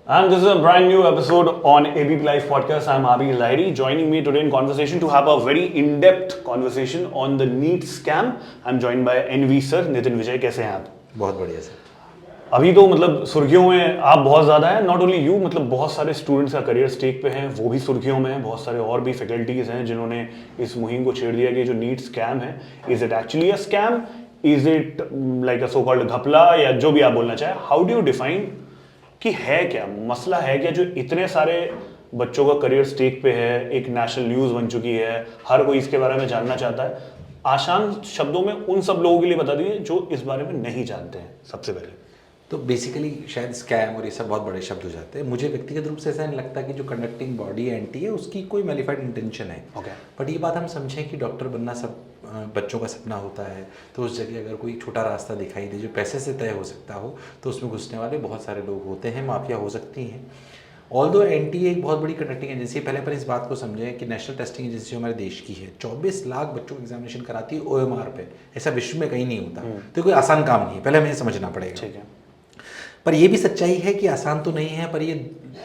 And this is a brand new episode on ABP Live Podcast. I'm Abhi Lahiri. Joining me today in conversation to have a very in-depth conversation on the NEET scam. I'm joined by NV sir, Nitin विजय. कैसे हैं आप? बहुत बढ़िया sir. अभी तो मतलब सुर्खियों में आप बहुत ज़्यादा है. नॉट ओनली यू, मतलब बहुत सारे स्टूडेंट्स का करियर स्टेक पे हैं, वो भी सुर्खियों में हैं. बहुत सारे और भी फैकल्टीज़ हैं जिन्होंने इस मुहिम को छेड़ दिया कि जो नीट स्कैम है, is it actually a scam, is it like a so called घपला, या जो भी आप बोलना चाहें. हाउ डू यू डिफाइन कि है क्या मसला, है क्या जो इतने सारे बच्चों का करियर स्टेक पे है, एक नेशनल न्यूज़ बन चुकी है, हर कोई इसके बारे में जानना चाहता है. आसान शब्दों में उन सब लोगों के लिए बता दीजिए जो इस बारे में नहीं जानते हैं. सबसे पहले तो बेसिकली शायद स्कैम और ये सब बहुत बड़े शब्द हो जाते हैं. मुझे व्यक्तिगत रूप से ऐसा नहीं लगता कि जो कंडक्टिंग बॉडी एंटी है उसकी कोई मैलिफाइड इंटेंशन है. बट ये बात हम समझें कि डॉक्टर बनना सब बच्चों का सपना होता है, तो उस जगह अगर कोई छोटा रास्ता दिखाई दे जो पैसे से तय हो सकता हो तो उसमें घुसने वाले बहुत सारे लोग होते हैं, माफिया हो सकती हैं. ऑल्दो एनटीए एक बहुत बड़ी कंडक्टिंग एजेंसी है. पहले पर इस बात को समझें कि नेशनल टेस्टिंग एजेंसी हमारे देश की है. 24 लाख बच्चों को एग्जामिनेशन कराती है ओएमआर पे. ऐसा विश्व में कहीं नहीं होता. तो कोई आसान काम नहीं है, पहले हमें समझना पड़ेगा. ठीक है. पर यह भी सच्चाई है कि आसान तो नहीं है, पर ये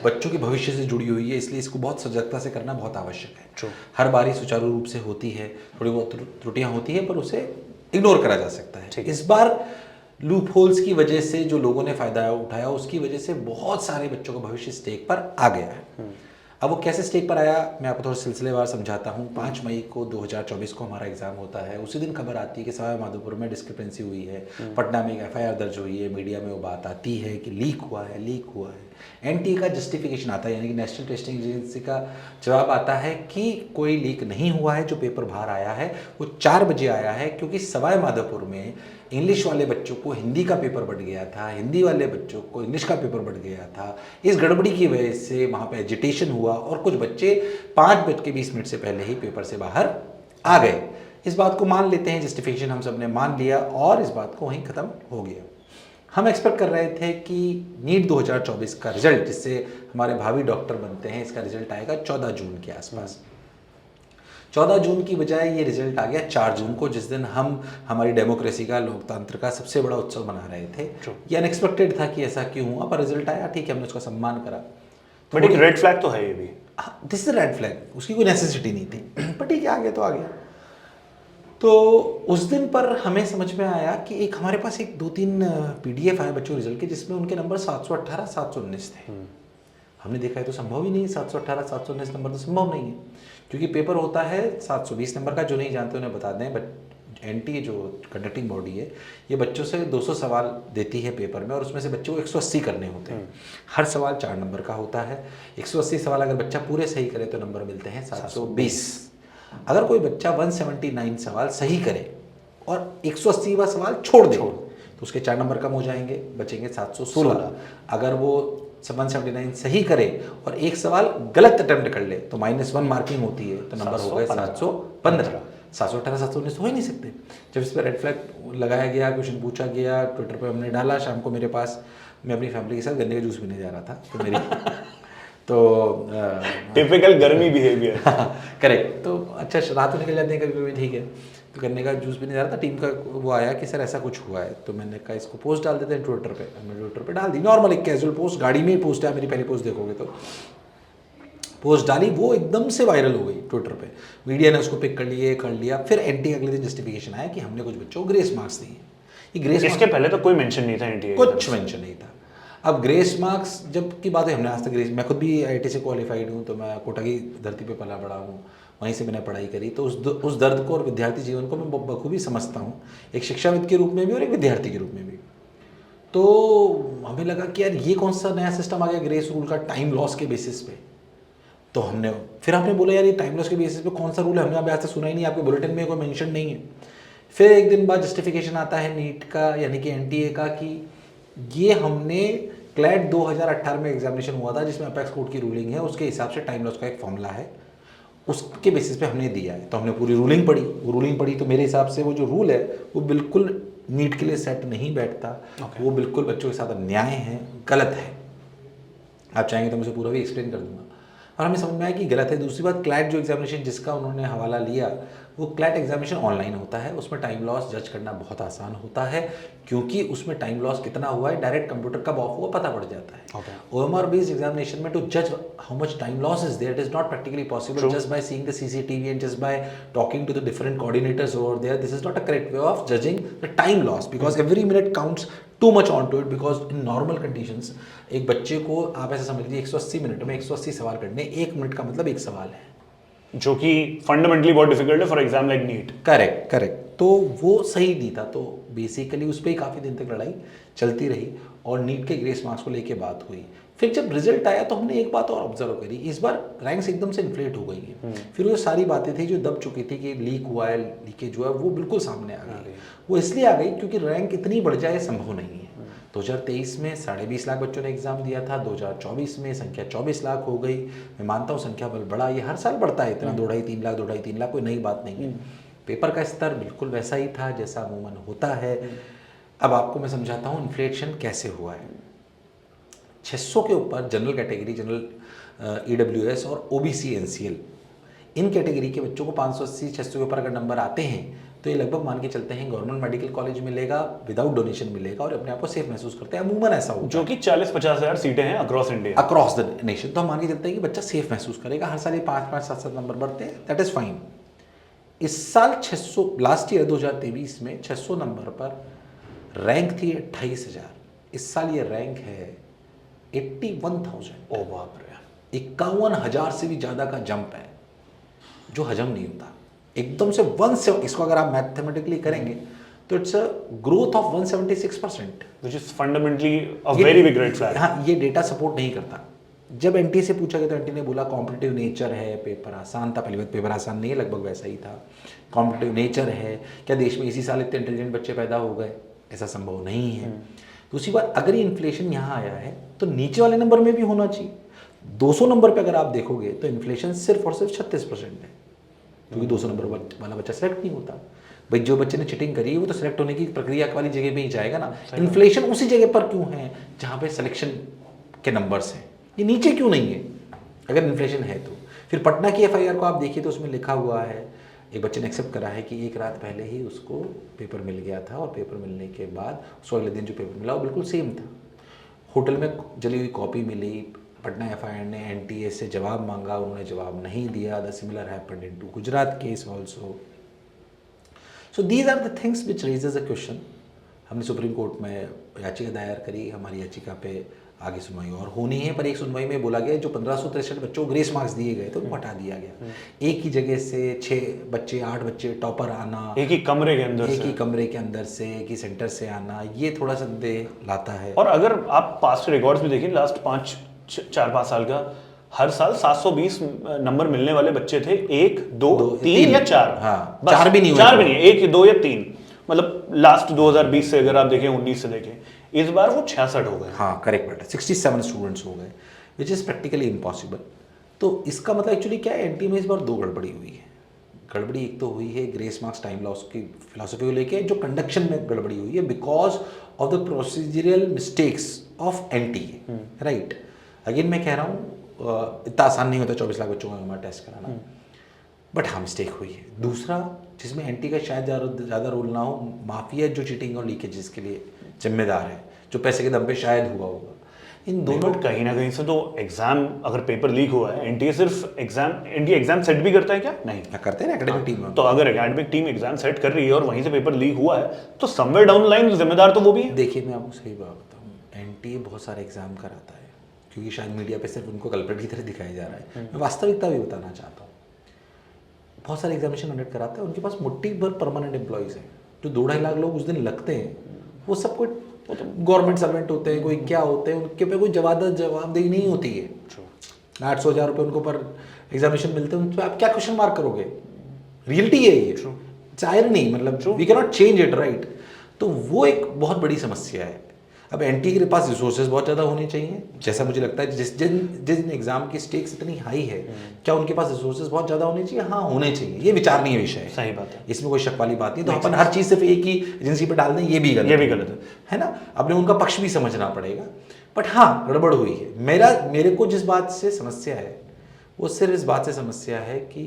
बच्चों के भविष्य से जुड़ी हुई है, इसलिए इसको बहुत सजगता से करना बहुत आवश्यक है. True. हर बारी सुचारू रूप से होती है, थोड़ी बहुत त्रुटियां होती है, पर उसे इग्नोर करा जा सकता है. इस बार लूप होल्स की वजह से जो लोगों ने फायदा उठाया, उसकी वजह से बहुत सारे बच्चों का भविष्य स्टेक पर आ गया है. अब वो कैसे स्टेक पर आया, मैं आपको थोड़ा सिलसिलेवार समझाता हूँ. 5 मई को 2024 को हमारा एग्जाम होता है. उसी दिन खबर आती है कि सवाई माधोपुर में डिस्क्रिपेंसी हुई है, पटना में एक एफआईआर दर्ज हुई है, मीडिया में वो बात आती है कि लीक हुआ है. एनटीए का जस्टिफिकेशन आता है, यानी कि नेशनल टेस्टिंग एजेंसी का जवाब आता है कि कोई लीक नहीं हुआ है. जो पेपर बाहर आया है वो 4 बजे आया है, क्योंकि सवाई माधोपुर में इंग्लिश वाले बच्चों को हिंदी का पेपर बढ़ गया था, हिंदी वाले बच्चों को इंग्लिश का पेपर बढ़ गया था. इस गड़बड़ी की वजह से वहाँ पे एजिटेशन हुआ और कुछ बच्चे 5:20 से पहले ही पेपर से बाहर आ गए. इस बात को मान लेते हैं, जस्टिफिकेशन हम सब ने मान लिया और इस बात को वहीं ख़त्म हो गया. हम एक्सपेक्ट कर रहे थे कि नीट 2024 का रिजल्ट, जिससे हमारे भावी डॉक्टर बनते हैं, इसका रिजल्ट आएगा 14 जून के आसपास. 14 जून की बजाय ये रिजल्ट आ गया 4 जून को, जिस दिन हम हमारी डेमोक्रेसी का, लोकतंत्र का सबसे बड़ा उत्सव मना रहे थे. ये अनएक्सपेक्टेड था कि ऐसा क्यों हुआ, पर रिजल्ट आया, ठीक है, हमने उसका सम्मान करा. बट एक रेड फ्लैग तो है ये भी. दिस इज रेड फ्लैग, उसकी कोई नेसेसिटी नहीं थी, पर ठीक है, आ गया तो आ गया. तो उस दिन पर हमें समझ में आया कि एक हमारे पास एक 2-3 पीडीएफ आए बच्चों रिजल्ट के, जिसमें उनके नंबर 718, 719 थे. हमने देखा है तो संभव ही नहीं है, 718, 719 नंबर तो संभव नहीं है, क्योंकि पेपर होता है 720 नंबर का. जो नहीं जानते उन्हें बता दें, बट एनटीए जो कंडक्टिंग बॉडी है, ये बच्चों से 200 सवाल देती है पेपर में, और उसमें से बच्चों को 180 करने होते हैं. हर सवाल 4 नंबर का होता है. 180 सवाल अगर बच्चा पूरे सही करे तो नंबर मिलते हैं 720. अगर कोई बच्चा 179 सवाल सही करे और 180वां सवाल छोड़ दे तो उसके 4 नंबर कम हो जाएंगे, बचेंगे 716. अगर वो 179 सही करे और एक सवाल गलत अटेम्प्ट कर ले तो -1 मार्किंग होती है, तो नंबर हो गए 715. 718, 719 तो हो ही नहीं सकते. जब इस पर रेड फ्लैग लगाया गया, क्वेश्चन पूछा गया, ट्विटर पर हमने डाला. शाम को मेरे पास, मैं अपनी फैमिली के साथ गन्ने का जूस पीने जा रहा था, तो मेरी तो टिपिकल गर्मी बिहेवियर. करेक्ट. तो अच्छा, रात को निकल जाते हैं कभी कभी, ठीक है. तो गन्ने का जूस पीने जा रहा था, टीम का वो आया कि सर ऐसा कुछ हुआ है, तो मैंने कहा इसको पोस्ट डाल देते हैं ट्विटर पे. हमने ट्विटर पे डाल दी, नॉर्मल एक कैजुअल पोस्ट, गाड़ी में ही पोस्ट है, मेरी पहली पोस्ट देखोगे तो पोस्ट डाली, वो एकदम से वायरल हो गई ट्विटर पे. मीडिया ने उसको पिक कर लिया. फिर एनटीए अगले दिन जस्टिफिकेशन आया कि हमने कुछ बच्चों को ग्रेस मार्क्स दिए. ये ग्रेस इसके पहले तो कोई मेंशन नहीं था एनटीए, कुछ मेंशन नहीं था. अब ग्रेस मार्क्स जब की बात है, हमने आज तक ग्रेस, मैं खुद भी आईआईटी से क्वालिफाइड हूँ, तो मैं कोटा की धरती पे पला बड़ा हूँ, वहीं से मैंने पढ़ाई करी. तो उस दर्द को और विद्यार्थी जीवन को मैं बखूबी समझता हूँ, एक शिक्षाविद के रूप में भी और एक विद्यार्थी के रूप में भी. तो हमें लगा कि यार ये कौन सा नया सिस्टम आ गया ग्रेस रूल का, टाइम लॉस के बेसिस पे. तो हमने बोला यार ये टाइम लॉस के बेसिस पे कौन सा रूल है, हमने अभी आज तक सुना ही नहीं, आपके बुलेटिन में कोई मेंशन नहीं है. फिर एक दिन बाद जस्टिफिकेशन आता है नीट का, यानी कि एनटीए का, कि ये हमने क्लैट 2018 में एग्जामिनेशन हुआ था, जिसमें अपेक्स कोर्ट की रूलिंग है, उसके हिसाब से टाइम लॉस का एक फॉर्मूला है, उसके बेसिस पे हमने दिया है. तो हमने पूरी रूलिंग पढ़ी. वो रूलिंग पढ़ी तो मेरे हिसाब से वो जो रूल है वो बिल्कुल नीट के लिए सेट नहीं बैठता. वो बिल्कुल बच्चों के साथ अन्याय है, गलत है. आप चाहेंगे तो मुझे पूरा भी एक्सप्लेन कर दूंगा. और हमें समझ में आया कि गलत है. दूसरी बात, क्लैट जो एग्जामिनेशन जिसका उन्होंने हवाला लिया वो क्लैट एग्जामिनेशन ऑनलाइन होता है, उसमें टाइम लॉस जज करना बहुत आसान होता है, क्योंकि उसमें टाइम लॉस कितना हुआ है डायरेक्ट कंप्यूटर कब ऑफ हुआ पता पड़ जाता है। OMR बेस्ड एग्जामिनेशन में टू जज how much time loss is there, it is not practically possible just by seeing the CCTV and just by talking to the different coordinators over there. This is not a correct way of judging the time loss, because every minute counts too much on to it, because in normal conditions एक बच्चे को आप ऐसा समझ लीजिए 180 minute में 180 सवाल करने, 1 मिनट का मतलब एक सवाल है, जो कि फंडामेंटली बहुत डिफिकल्ट है for exam like NEET. Correct. तो वो सही नहीं था, तो बेसिकली उस पर ही काफ़ी दिन तक लड़ाई चलती रही और नीट के ग्रेस मार्क्स को लेके बात हुई। फिर जब रिजल्ट आया तो हमने एक बात और ऑब्जर्व करी, इस बार रैंक्स एकदम से इन्फ्लेट हो गई हैं। फिर वो सारी बातें थी जो दब चुकी थी कि लीक हुआ है, लीकेज हुआ है, वो बिल्कुल सामने आ गई। वो इसलिए आ गई क्योंकि रैंक इतनी बढ़ जाए संभव नहीं है। 2023 में 20.5 लाख बच्चों ने एग्जाम दिया था, 2024 में संख्या 24 लाख हो गई। मैं मानता हूँ संख्या बल बढ़ा, ये हर साल बढ़ता है इतना, 2.5-3 लाख कोई नई बात नहीं है। पेपर का स्तर बिल्कुल वैसा ही था जैसा अमूमन होता है। अब आपको मैं समझाता हूँ इन्फ्लेशन कैसे हुआ है। 600 के ऊपर जनरल कैटेगरी, जनरल EWS और OBC NCL, इन कैटेगरी के बच्चों को 580-600 के ऊपर अगर नंबर आते हैं तो ये लगभग मान के चलते हैं गवर्नमेंट मेडिकल कॉलेज मिलेगा, विदाउट डोनेशन मिलेगा और अपने आप को सेफ महसूस करते हैं। अमूमन ऐसा होता है, जो कि 40-50 हज़ार सीटें हैं across India, across the nation. तो हम मान के चलते हैं कि बच्चा सेफ महसूस करेगा, हर साल ये 5-5, 7-7 नंबर बढ़ते हैं, दैट इज फाइन। इस साल 600, लास्ट ईयर 2023 में 600 नंबर पर रैंक थी 28,000, इस साल ये रैंक है 81,000। ओ बाप रे, 51,000 से भी ज़्यादा का जंप है, जो हजम नहीं होता एकदम से। इसको अगर आप मैथमेटिकली करेंगे तो it's a growth of 176%, which is fundamentally a very big red flag. हाँ, ये डेटा सपोर्ट नहीं करता। जब NTA से पूछा गया तो NTA ने बोला कॉम्पिटिटिव नेचर है, पेपर आसान था। पहली बात, पेपर आसान नहीं है, लगभग वैसा ही था। कॉम्पिटिटिव नेचर है, क्या देश में इसी साल इतने इंटेलिजेंट बच्चे पैदा हो गए? ऐसा संभव नहीं है। दूसरी बात, अगर ये इन्फ्लेशन यहाँ आया है तो नीचे वाले नंबर में भी होना चाहिए। 200 नंबर पे अगर आप देखोगे तो इन्फ्लेशन सिर्फ और सिर्फ 36% है, क्योंकि 200 नंबर वाला बच्चा सेलेक्ट नहीं होता। भाई जो बच्चे ने चिटिंग करी है वो तो सेलेक्ट होने की प्रक्रिया वाली जगह पे ही जाएगा ना। इन्फ्लेशन उसी जगह पर क्यों है जहाँ पे सिलेक्शन के नंबर्स हैं, ये नीचे क्यों नहीं है अगर इन्फ्लेशन है तो? फिर पटना की FIR को आप देखिए तो उसमें लिखा हुआ है, एक बच्चे ने एक्सेप्ट करा है कि एक रात पहले ही उसको पेपर मिल गया था और पेपर मिलने के बाद उसको अगले दिन जो पेपर मिला वो बिल्कुल सेम था। होटल में जली हुई कॉपी मिली, पटना FIR ने NTA से जवाब मांगा, उन्होंने जवाब नहीं दिया। The similar happened in two Gujarat case also. So these are the things which raises a question. हमने सुप्रीम कोर्ट में याचिका दायर करी, हमारी याचिका पे आगे सुनवाई और होनी है, पर एक सुनवाई में बोला गया जो 1563 बच्चों को ग्रेस मार्क्स दिए गए थे उनको हटा दिया गया। एक ही जगह से 6 बच्चे 8 बच्चे टॉपर आना, एक ही कमरे के अंदर एक ही कमरे के अंदर से, एक ही सेंटर से आना, ये थोड़ा संदेह लाता है। और अगर आप पास्ट रिकॉर्ड्स भी देखिए, लास्ट 4-5 साल का, हर साल 720 नंबर मिलने वाले बच्चे थे, 1, 2, 3 या 4। हाँ, बस 4 भी नहीं हुए, 4 भी नहीं, 1, 2 या 3, मतलब लास्ट 2020 से अगर आप देखें, 19 से देखें, इस बार वो 66 हो गए। हाँ, करेक्ट बेटा, 67 स्टूडेंट्स हो गए, विच इज़ प्रैक्टिकली इम्पॉसिबल। तो इसका मतलब एक्चुअली क्या है, NTA में इस बार 2 गड़बड़ी हुई है। गड़बड़ी एक तो हुई है ग्रेस मार्क्स टाइम लॉस की फिलोसफी को लेके, जो कंडक्शन में गड़बड़ी हुई है because of the procedural mistakes of NTA, right. Again मैं कह रहा हूँ इतना आसान नहीं होता 24 लाख बच्चों का हमारा टेस्ट कराना, बट हाँ मिस्टेक हुई है। दूसरा, जिसमें NTA का शायद ज़्यादा रोल ना हो, माफिया जो चीटिंग और लीकेजेस के लिए जिम्मेदार है, जो पैसे के दम पे शायद हुआ होगा। इन दोनों कहीं ना कहीं से तो एग्जाम, अगर पेपर लीक हुआ है, NTA सिर्फ एग्जाम सेट भी करता है क्या? नहीं, क्या करते हैं ना एकेडमिक टीम में। तो अगर एकेडमिक टीम एग्जाम सेट कर रही है और वहीं से पेपर लीक हुआ है तो समवेयर डाउन लाइन जिम्मेदार तो वो भी है। देखिए मैं आपको सही बात बताऊँ, NTA बहुत सारे एग्जाम कराता है क्योंकि शायद मीडिया पे सिर्फ उनको कल्प्रिट की तरह दिखाया जा रहा है। मैं वास्तविकता भी बताना चाहता हूँ, बहुत सारे एग्जामिनेशन कंडक्ट कराते हैं, उनके पास मुट्ठी भर परमानेंट एम्प्लॉइज हैं। जो 2-2.5 लाख लोग उस दिन लगते हैं, वो सब कोई गवर्नमेंट सर्वेंट होते हैं, कोई क्या होते हैं, उनके पे कोई जवाबदेही नहीं होती है। 800,000 रुपये उनको पर एग्जामिनेशन मिलते हैं, उन पर आप क्या क्वेश्चन मार्क करोगे? रियलिटी है ये, चाहे नहीं, मतलब we can not change it, right. तो वो एक बहुत बड़ी समस्या है। अब NTA के पास रिसोर्सेज बहुत ज़्यादा होने चाहिए, जैसा मुझे लगता है। जिन एग्जाम की स्टेक्स इतनी हाई है, क्या उनके पास रिसोर्सेज बहुत ज़्यादा होने चाहिए? हाँ, होने चाहिए, ये विचारणीय विषय है। सही बात है, इसमें कोई शक वाली बात नहीं। तो अपन हर चीज़ सिर्फ एक ही एजेंसी पर डाल दें, ये भी गलत है ना। अपने उनका पक्ष भी समझना पड़ेगा। बट हाँ, गड़बड़ हुई है। मेरे को जिस बात से समस्या है वो सिर्फ इस बात से समस्या है कि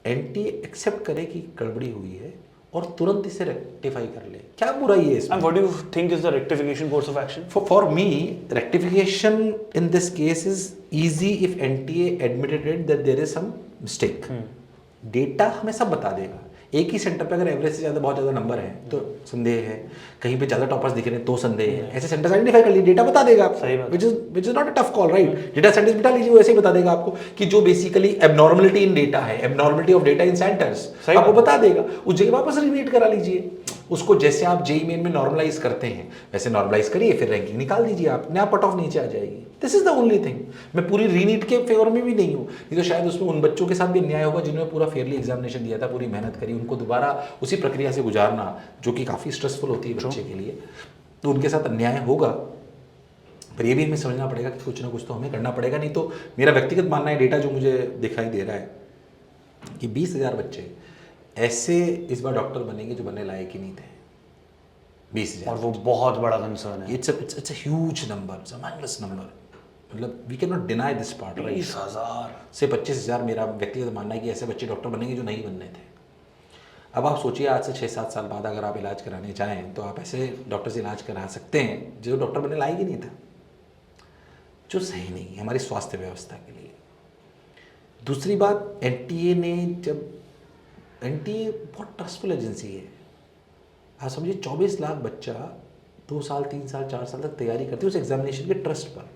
एनटीए एक्सेप्ट करे कि गड़बड़ी हुई है और तुरंत इसे रेक्टिफाई कर ले, क्या बुराई है इसमें? And what do you think is the rectification course of action? For me, rectification in this case is easy if NTA admitted it that there is some mistake. Data हमें सब बता देगा। एक ही सेंटर पे अगर एवरेज से ज़्यादा बहुत ज़्यादा नंबर है तो संदेह है, कहीं पे ज़्यादा टॉपर्स दिख रहे हैं तो संदेह है। ऐसे सेंटर्स आइडेंटिफाई कर लीजिए, डेटा बता देगा आपको। सही बात। Which is not a tough call, right? Data centres बिठा लीजिए, वो ऐसे ही बता देगा आपको कि जो बेसिकली एबनॉर्मलिटी इन डेटा है, abnormality of data in centres, आपको बता देगा। उस जगह वापस रिपीट करा लीजिए उसको, जैसे आप जेईई मेन में नॉर्मलाइज करते हैं वैसे नॉर्मलाइज करिए, फिर रैंकिंग निकाल दीजिए, अपने आप कट ऑफ नीचे आ जाएगी। This is the only thing. मैं पूरी रीनीट के फेवर में भी नहीं हूँ, नहीं तो शायद उसमें उन बच्चों के साथ भी अन्याय होगा जिन्होंने पूरा फेयरली एग्जामिनेशन दिया था, पूरी मेहनत करी, उनको दोबारा उसी प्रक्रिया से गुजारना जो कि काफ़ी स्ट्रेसफुल होती है बच्चे के लिए, तो उनके साथ अन्याय होगा। पर ये भी हमें समझना पड़ेगा कि कुछ ना कुछ तो हमें करना पड़ेगा। नहीं तो मेरा व्यक्तिगत मानना है, डेटा जो मुझे दिखाई दे रहा है कि 20,000 बच्चे ऐसे इस बार डॉक्टर बनेंगे जो बनने लायक ही नहीं थे। 20,000, और वो बहुत बड़ा कंसर्न है। It's a huge number, it's a minus number. मतलब we can not deny this part, right? 20,000 से 25,000 मेरा व्यक्तिगत मानना है कि ऐसे बच्चे डॉक्टर बनेंगे जो नहीं बनने थे। अब आप सोचिए, आज से 6-7 साल बाद अगर आप इलाज कराने चाहें तो आप ऐसे डॉक्टर से इलाज करा सकते हैं जो डॉक्टर बनने लायक ही नहीं था, जो सही नहीं है हमारी स्वास्थ्य व्यवस्था के लिए। दूसरी बात, एनटीए ने जब, एनटीए बहुत ट्रस्टफुल एजेंसी है, आप समझिए 24 लाख बच्चा 2 साल 3 साल 4 साल तक तैयारी करते हैं उस एग्जामिनेशन के ट्रस्ट पर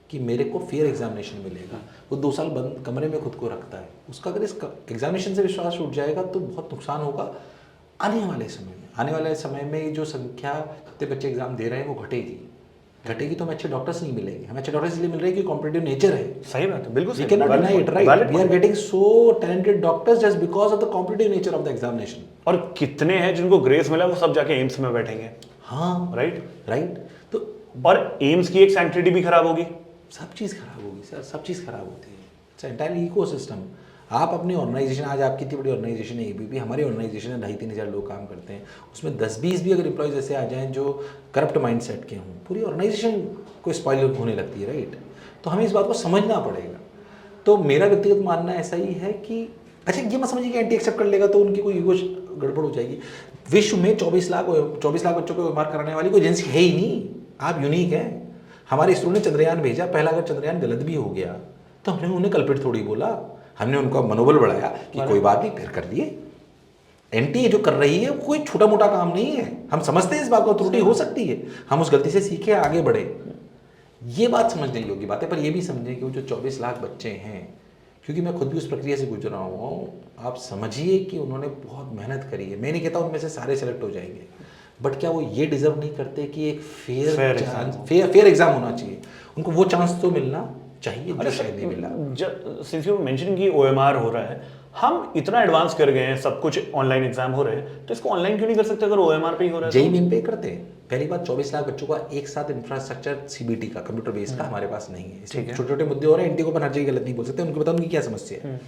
कि मेरे को फेयर एग्जामिनेशन मिलेगा। वो 2 साल बंद कमरे में खुद को रखता है, उसका अगर इस एग्जामिनेशन से विश्वास उठ जाएगा तो बहुत नुकसान होगा आने वाले समय में। आने वाले समय में जो संख्या जितने बच्चे एग्जाम दे रहे हैं वो घटेगी तो हमें अच्छे डॉक्टर्स नहीं मिलेंगे। हमें अच्छे डॉक्टर्स इसलिए मिल रहे हैं कि कॉम्पिटिटिव नेचर है। सही बात है, बिल्कुल we can not deny it, right? We are getting so talented doctors just because of the competitive nature of the examination. और कितने हैं जिनको ग्रेस मिला, वो सब जाके एम्स में बैठेंगे। हाँ, राइट। तो और एम्स की एक सैंक्टिटी भी खराब होगी, सब चीज़ खराब होगी सर, सब चीज़ खराब होती है। Its entire ecosystem. आप अपनी ऑर्गेनाइजेशन, आज आपकी इतनी बड़ी ऑर्गेनाइजेशन है एबीपी, हमारी ऑर्गेनाइजेशन में 2,500-3 हज़ार लोग काम करते हैं, उसमें 10-20 भी अगर एम्प्लॉयज़ ऐसे आ जाएं जो करप्ट माइंडसेट के हों, पूरी ऑर्गेनाइजेशन को स्पॉइल होने लगती है, राइट? तो हमें इस बात को समझना पड़ेगा। तो मेरा व्यक्तिगत मानना ऐसा ही है कि अच्छा, ये मत समझिए कि एंटी एक्सेप्ट कर लेगा तो उनकी कोई ईगो गड़बड़ हो जाएगी। विश्व में 24 लाख बच्चों को बीमार कराने वाली कोई एजेंसी है ही नहीं। आप यूनिक हैं। हमारे इसरो ने चंद्रयान भेजा, पहला अगर चंद्रयान गलत भी हो गया तो हमने उन्हें कल्पित थोड़ी बोला, हमने उनका मनोबल बढ़ाया कि कोई बात नहीं, फिर कर लिए। एनटीए जो कर रही है कोई छोटा मोटा काम नहीं है। हम समझते हैं इस बात को, त्रुटि हो सकती है, हम उस गलती से सीखे आगे बढ़े, ये बात समझने योग्य बात है। पर ये भी समझें कि वो जो 24 लाख बच्चे हैं, क्योंकि मैं खुद भी उस प्रक्रिया से गुजरा हुआ हूँ, आप समझिए कि उन्होंने बहुत मेहनत करी है। मैं नहीं कहता उनमें से सारे सेलेक्ट हो जाएंगे, बट क्या वो ये डिजर्व नहीं करते कि एक फेयर एग्जाम होना चाहिए? उनको वो चांस तो मिलना चाहिए जो शायद नहीं मिला। सिंस यू मेंशनिंग कि ओएमआर हो रहा है, हम इतना एडवांस कर गए हैं, सब कुछ ऑनलाइन एग्जाम हो रहे हैं, तो इसको ऑनलाइन क्यों नहीं कर सकते अगर ओएमआर पे ही हो रहा है? जेईई मेन पे करते हैं। पहली बात, 24 लाख बच्चों का एक साथ इंफ्रास्ट्रक्चर सीबीटी का, कंप्यूटर बेस्ड का हमारे पास नहीं है। इसमें छोटे छोटे मुद्दे हो रहे हैं, एनटीए को पर हर जगह गलत नहीं बोल सकते, उनको बताओ उनकी क्या समस्या है।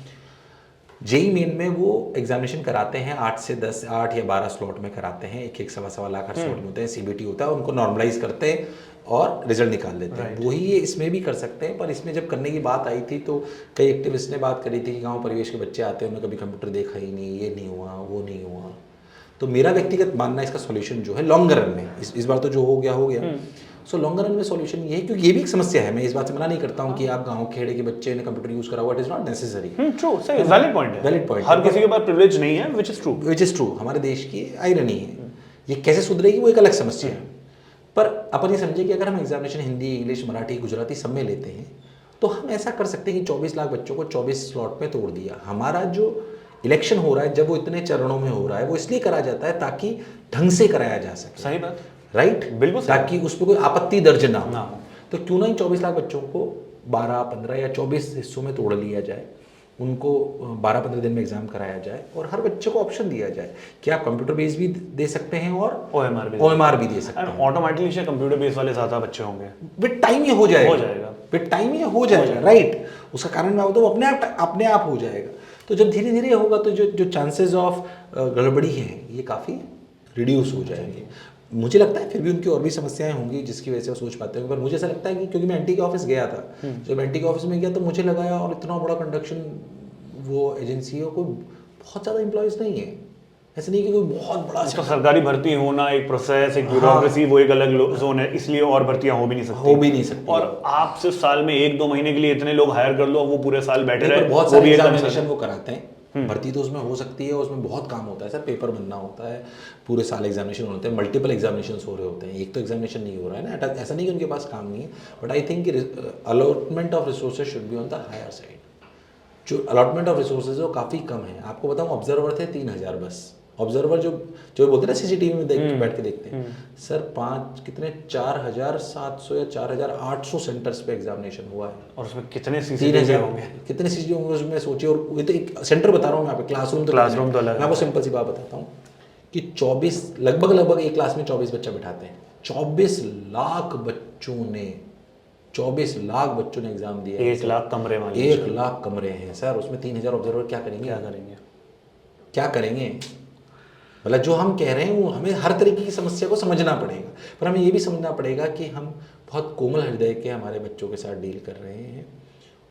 जेईई मेन में वो एग्जामिनेशन कराते हैं 8 से 10, 8 या 12 स्लॉट में कराते हैं, एक सवा लाख हर स्लॉट में होते हैं, सीबीटी होता है, उनको नॉर्मलाइज करते हैं और रिजल्ट निकाल लेते हैं। वही ये इसमें भी कर सकते हैं। पर इसमें जब करने की बात आई थी तो कई एक्टिविस्ट ने बात करी थी कि गाँव परिवेश के बच्चे आते हैं, उन्होंने कभी कंप्यूटर देखा ही नहीं, ये नहीं हुआ, वो नहीं हुआ। तो मेरा व्यक्तिगत मानना इसका सॉल्यूशन जो है लॉन्ग रन में, इस बार तो जो हो गया सो लॉन्ग रन में सॉल्यूशन ये है, क्योंकि ये भी एक समस्या है। मैं इस बात से मना नहीं करता हूँ कि आप गांव खेड़े के बच्चे ने कंप्यूटर यूज करा हुआ, it is not necessary. True, सही, वैलिड पॉइंट है, वैलिड पॉइंट। हर किसी के पास प्रिविलेज नहीं है, व्हिच इज ट्रू। हमारे देश की आयरनी है। ये कैसे सुधरेगी वो एक अलग समस्या है। पर अपन ये समझे कि अगर हम एग्जामिनेशन हिंदी, इंग्लिश, मराठी, गुजराती सब में लेते हैं तो हम ऐसा कर सकते हैं कि 24 लाख बच्चों को 24 स्लॉट में तोड़ दिया। हमारा जो इलेक्शन हो रहा है, जब वो इतने चरणों में हो रहा है, वो इसलिए करा जाता है ताकि ढंग से कराया जा सके। सही बात, राइट? बिल्कुल, ताकि उस पर कोई आपत्ति दर्ज ना हो। तो क्यों ना इन 24 लाख बच्चों को 12, 15 या 24 हिस्सों में तोड़ लिया जाए, उनको 12-15 दिन में एग्जाम कराया जाए और हर बच्चे को ऑप्शन दिया जाए कि आप कंप्यूटर बेस भी दे सकते हैं और ओएमआर भी दे सकते हैं। ऑटोमेटिकली शायद कंप्यूटर बेस वाले ज़्यादा बच्चे होंगे, विद टाइम ये हो जाएगा, राइट? उसका कारण मैं बताऊँ, अपने आप हो जाएगा। तो जब धीरे धीरे होगा तो जो चांसेस ऑफ गड़बड़ी है ये काफ़ी रिड्यूस हो जाएंगे। मुझे लगता है फिर भी उनकी और भी समस्याएं होंगी जिसकी वजह से वो सोच पाते होंगे। पर मुझे ऐसा लगता है कि क्योंकि मैं एनटी के ऑफिस गया था, जब एनटी के ऑफिस में गया तो मुझे लगा और इतना बड़ा कंडक्शन वो एजेंसियों को बहुत ज़्यादा एम्प्लॉयज़ नहीं है, ऐसा नहीं कि कोई बहुत बड़ा तो सरकारी भर्ती होना एक प्रोसेस, एक ब्यूरोक्रेसी, वो एक अलग जोन है, इसलिए और भर्तियां हो भी नहीं सकती। और आप सिर्फ साल में 1-2 महीने के लिए इतने लोग हायर कर लो, वो पूरे साल बैठे रहे, बहुत वो सारे भी एक एग्जामिनेशन वो कराते हैं। भर्ती तो उसमें हो सकती है, उसमें बहुत काम होता है सर, पेपर बनना होता है, पूरे साल एग्जामिनेशन होते हैं, मल्टीपल एग्जामिनेशन हो रहे होते हैं, एक तो एग्जामिनेशन नहीं हो रहा है ना, ऐसा नहीं कि उनके पास काम नहीं है, but I think allotment of resources should be on the higher side. जो अलॉटमेंट ऑफ रिसोर्सेज वो काफ़ी कम है। आपको बताऊँ, ऑब्जर्वर थे 3000 बस। ऑब्जर्वर जो जो बोलते हैं ना सीसीटीवी में बैठ के देखते हैं सर, 4700 या 4800 सेंटर्स पे एग्जामिनेशन हुआ है। और उसमें कितने सीसीटीवी होंगे, कितने सीसीटीवी होंगे उसमें सोचिए। और ये तो एक सेंटर बता रहा हूँ मैं, यहाँ पे क्लासरूम तो अलग। मैं आपको सिंपल सी बात बताता हूँ कि 24 लगभग एक क्लास में 24 बच्चा बिठाते हैं। 24 लाख बच्चों ने 24 लाख बच्चों ने एग्जाम दिया। 1 लाख कमरे मान लीजिए, 1 लाख कमरे हैं सर, उसमें 3000 ऑब्जर्वर क्या करेंगे। मतलब जो हम कह रहे हैं वो हमें हर तरीके की समस्या को समझना पड़ेगा, पर हमें ये भी समझना पड़ेगा कि हम बहुत कोमल हृदय के हमारे बच्चों के साथ डील कर रहे हैं,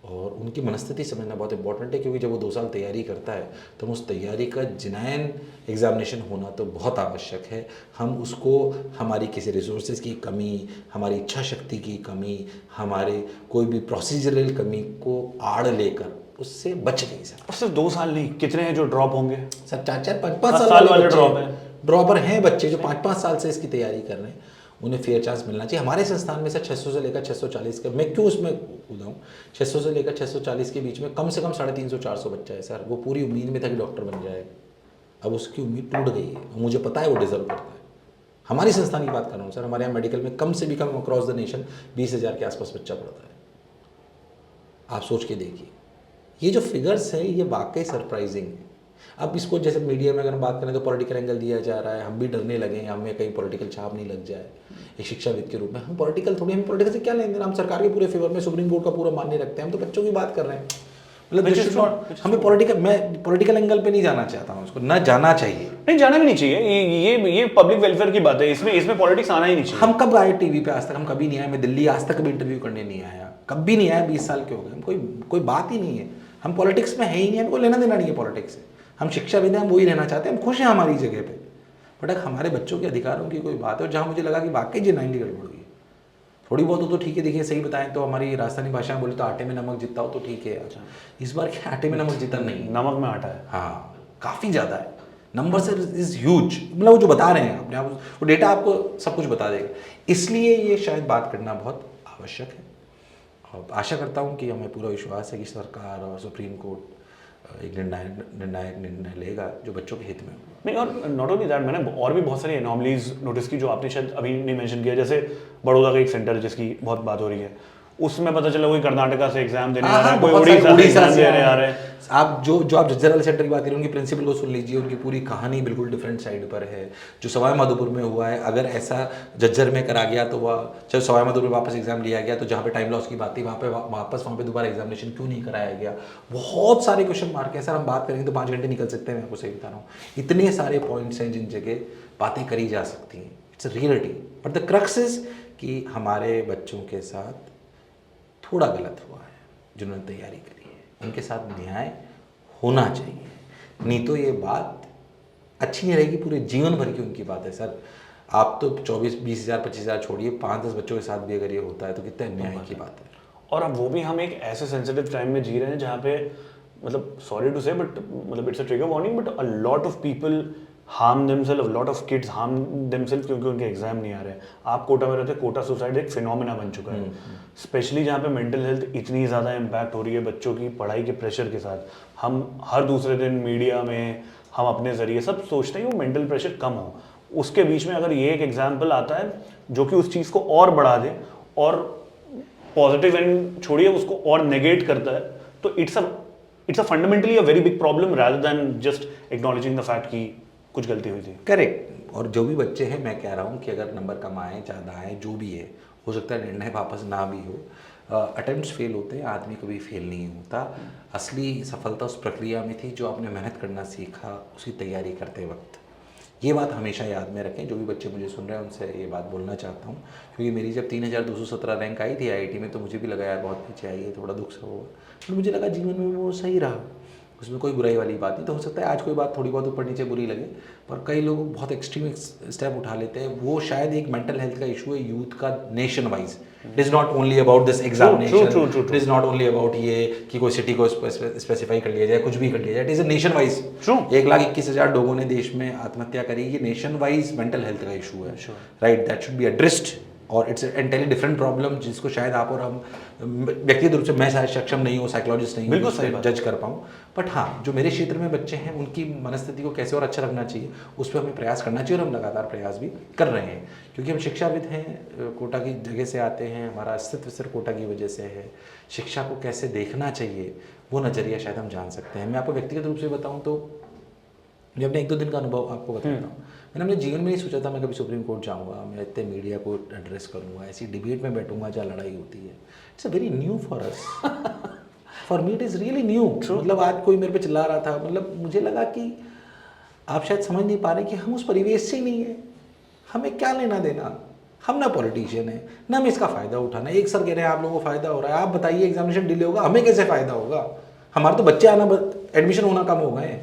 और उनकी मनस्थिति समझना बहुत इंपॉर्टेंट है। क्योंकि जब वो 2 साल तैयारी करता है तो उस तैयारी का जेन्युइन एग्जामिनेशन होना तो बहुत आवश्यक है। हम उसको हमारी किसी रिसोर्सेज की कमी, हमारी इच्छा शक्ति की कमी, हमारे कोई भी प्रोसीजरल कमी को आड़ लेकर उससे बच नहीं सकते। और सिर्फ 2 साल नहीं, कितने हैं जो ड्रॉप होंगे सर, 4-4 5-5 साल वाले ड्रॉपर हैं बच्चे जो 5-5 साल से इसकी तैयारी कर रहे हैं। उन्हें फेयर चांस मिलना चाहिए। हमारे संस्थान में सर 600 से लेकर 640 का, मैं क्यों उसमें कूदा हूँ, 600 से लेकर 640 के बीच में कम से कम 350-400 बच्चा है सर। वो पूरी उम्मीद में था कि डॉक्टर बन जाएगा, अब उसकी उम्मीद टूट गई है। मुझे पता है वो डिजर्व करता है। हमारी संस्थान की बात कर रहा हूँ सर, हमारे यहाँ मेडिकल में कम से भी कम अक्रॉस द नेशन 20,000 के आसपास बच्चा पढ़ता है। आप सोच के देखिए, ये जो फिगर्स है ये वाकई सरप्राइजिंग है। अब इसको जैसे मीडिया में अगर हम बात करें तो पॉलिटिकल एंगल दिया जा रहा है, हम भी डरने लगे हैं, हमें कहीं पॉलिटिकल छाप नहीं लग जाए एक शिक्षाविद के रूप में। हम पॉलिटिकल से क्या लेंगे, हम सरकार के पूरे फेवर में सुप्रीम कोर्ट का पूरा मान्य रखते हैं, हम तो बच्चों की बात कर रहे हैं। मतलब हमें मैं पॉलिटिकल एंगल पे नहीं जाना चाहता हूँ, उसको ना जाना चाहिए, नहीं जाना भी नहीं चाहिए। ये पब्लिक वेलफेयर की बात है, इसमें पॉलिटिक्स आना ही नहीं चाहिए। हम कब आए टीवी पे, आज तक हम कभी नहीं आए। मैं दिल्ली आज तक कभी इंटरव्यू करने नहीं आया, कभी नहीं आया, 20 साल के हो गए, कोई बात ही नहीं है। हम पॉलिटिक्स में है ही नहीं, हमको लेना देना नहीं है पॉलिटिक्स से। हम शिक्षाविद हैं, हम वही रहना चाहते हैं, हम खुश हैं हमारी जगह पे। बट अगर हमारे बच्चों के अधिकारों की कोई बात है, और जहाँ मुझे लगा कि वाकई जेन्युइनली गड़बड़ हुई, थोड़ी बहुत हो तो ठीक है। देखिए सही बताएं तो हमारी राजस्थानी भाषा में बोले तो आटे में नमक जितना हो तो ठीक है। अच्छा, इस बार क्या आटे में नमक जितना नहीं, नमक में आटा है। हाँ, काफ़ी ज़्यादा है, नंबर से इज़ ह्यूज। मतलब वो जो बता रहे हैं अपने आप, वो डेटा आपको सब कुछ बता देगा। इसलिए ये शायद बात करना बहुत आवश्यक है। और आशा करता हूँ कि हमें पूरा विश्वास है कि सरकार और सुप्रीम कोर्ट एक निर्णायक निर्णय लेगा जो बच्चों के हित में हो। नहीं, और नॉट ओनली दैट, मैंने और भी बहुत सारी एनॉमलीज नोटिस की जो आपने शायद अभी नहीं मेंशन किया। जैसे बड़ौदा का एक सेंटर है जिसकी बहुत बात हो रही है, उसमें पता चला कोई कर्नाटका से एग्जाम देने आ रहा है, कोई उड़ीसा से आ रहा है। आप आप जज्जर वाले सेंटर की बात करें, उनकी प्रिंसिपल को सुन लीजिए, उनकी पूरी कहानी बिल्कुल डिफरेंट साइड पर है। जो सवाई माधोपुर में हुआ है, अगर ऐसा जज्जर में करा गया तो वह जब सवाई माधोपुर में वापस एग्जाम लिया गया तो जहाँ पे टाइम लॉस की बात थी, वहाँ पे दोबारा एग्जामिनेशन क्यों नहीं कराया गया। बहुत सारे क्वेश्चन मार्क है सर, हम बात करेंगे तो 5 घंटे निकल सकते हैं। मैं आपको सही बता रहा हूँ, इतने सारे पॉइंट्स हैं जिन जगह बातें करी जा सकती हैं। It's a reality, but the crux is कि हमारे बच्चों के साथ थोड़ा गलत हुआ है। जिन्होंने तैयारी करी है उनके साथ न्याय होना चाहिए, नहीं तो ये बात अच्छी नहीं रहेगी। पूरे जीवन भर की उनकी बात है सर। आप तो 20,000 25,000 छोड़िए, 5-10 बच्चों के साथ भी अगर ये होता है तो कितने अन्याय की बात है। और अब वो भी हम एक ऐसे सेंसिटिव टाइम में जी रहे हैं जहाँ पे, मतलब सॉरी टू से बट मतलब it's a trigger warning, but a lot of people harm themselves, a lot of kids harm themselves क्योंकि उनके एग्जाम नहीं आ रहे हैं। आप कोटा में रहते हैं, कोटा सुसाइड एक फिनोमेना बन चुका है, स्पेशली जहाँ पे मेंटल हेल्थ इतनी ज़्यादा इम्पैक्ट हो रही है बच्चों की पढ़ाई के प्रेशर के साथ। हम हर दूसरे दिन मीडिया में हम अपने ज़रिए सब सोचते हैं कि वो मेंटल प्रेशर कम हो, उसके बीच में अगर ये एक एग्जाम्पल आता है जो कि उस चीज़ को और बढ़ा दे और पॉजिटिव एंड छोड़िए उसको और नेगेट करता है, तो it's a fundamentally a very big problem rather than just acknowledging the fact कि कुछ गलती हुई थी। करेक्ट। और जो भी बच्चे हैं, मैं कह रहा हूँ कि अगर नंबर कम आए ज़्यादा आए, जो भी है, हो सकता है निर्णय वापस ना भी हो। अटेम्प्ट्स फेल होते हैं, आदमी कभी फेल नहीं होता। असली सफलता उस प्रक्रिया में थी जो आपने मेहनत करना सीखा उसकी तैयारी करते वक्त। ये बात हमेशा याद में रखें। जो भी बच्चे मुझे सुन रहे हैं उनसे ये बात बोलना चाहता हूँ, क्योंकि मेरी जब 3217 रैंक आई थी IIT में तो मुझे भी लगा यार बहुत पीछे आई है, थोड़ा दुख सा हुआ, पर मुझे लगा जीवन में वो सही रहा। उसमें कोई बुराई वाली बात नहीं। तो हो सकता है आज कोई बात थोड़ी बहुत ऊपर नीचे बुरी लगे, पर कई लोग बहुत एक्सट्रीम स्टेप उठा लेते हैं। वो शायद एक मेंटल हेल्थ का इशू है यूथ का nation wise. It is not only about this examination, it is not only about ये कि कोई सिटी को स्पेसिफाई कर लिया जाए, कुछ भी कर लिया जाए। It is a nation wise. 1,21,000 लोगों ने देश में आत्महत्या करी, ये नेशन वाइज मेंटल हेल्थ का इशू है, right? That should be addressed. और इट्स एंटायरली डिफरेंट प्रॉब्लम जिसको शायद आप और हम व्यक्तिगत रूप से, मैं शायद सक्षम नहीं हूँ, साइकोलॉजिस्ट नहीं हूँ जज कर पाऊँ, बट हाँ जो मेरे क्षेत्र में बच्चे हैं उनकी मनस्थिति को कैसे और अच्छा रखना चाहिए उस पर हमें प्रयास करना चाहिए, और हम लगातार प्रयास भी कर रहे हैं। क्योंकि हम शिक्षाविद हैं, कोटा की जगह से आते हैं, हमारा अस्तित्व सिर्फ कोटा की वजह से है। शिक्षा को कैसे देखना चाहिए वो नज़रिया शायद हम जान सकते हैं। मैं आपको व्यक्तिगत रूप से बताऊँ तो मैं अपने 1-2 दिन का अनुभव आपको बताता हूँ। मैंने अपने जीवन में नहीं सोचा था मैं कभी सुप्रीम कोर्ट जाऊँगा, मैं इतने मीडिया को एड्रेस करूँगा, ऐसी डिबेट में बैठूंगा जहाँ लड़ाई होती है। It's a very new for us, for me it is really new. मतलब आज कोई मेरे पे चिल्ला रहा था, मतलब मुझे लगा कि आप शायद समझ नहीं पा रहे कि हम उस परिवेश से ही नहीं है, हमें क्या लेना देना। हम ना पॉलिटिशियन है, ना हमें इसका फ़ायदा उठाना। एक सर कह रहे हैं आप लोगों को फ़ायदा हो रहा है, आप बताइए एग्जामिनेशन डिले होगा, हमें कैसे फ़ायदा होगा? हमारे तो बच्चे आना, एडमिशन होना कम हो गए।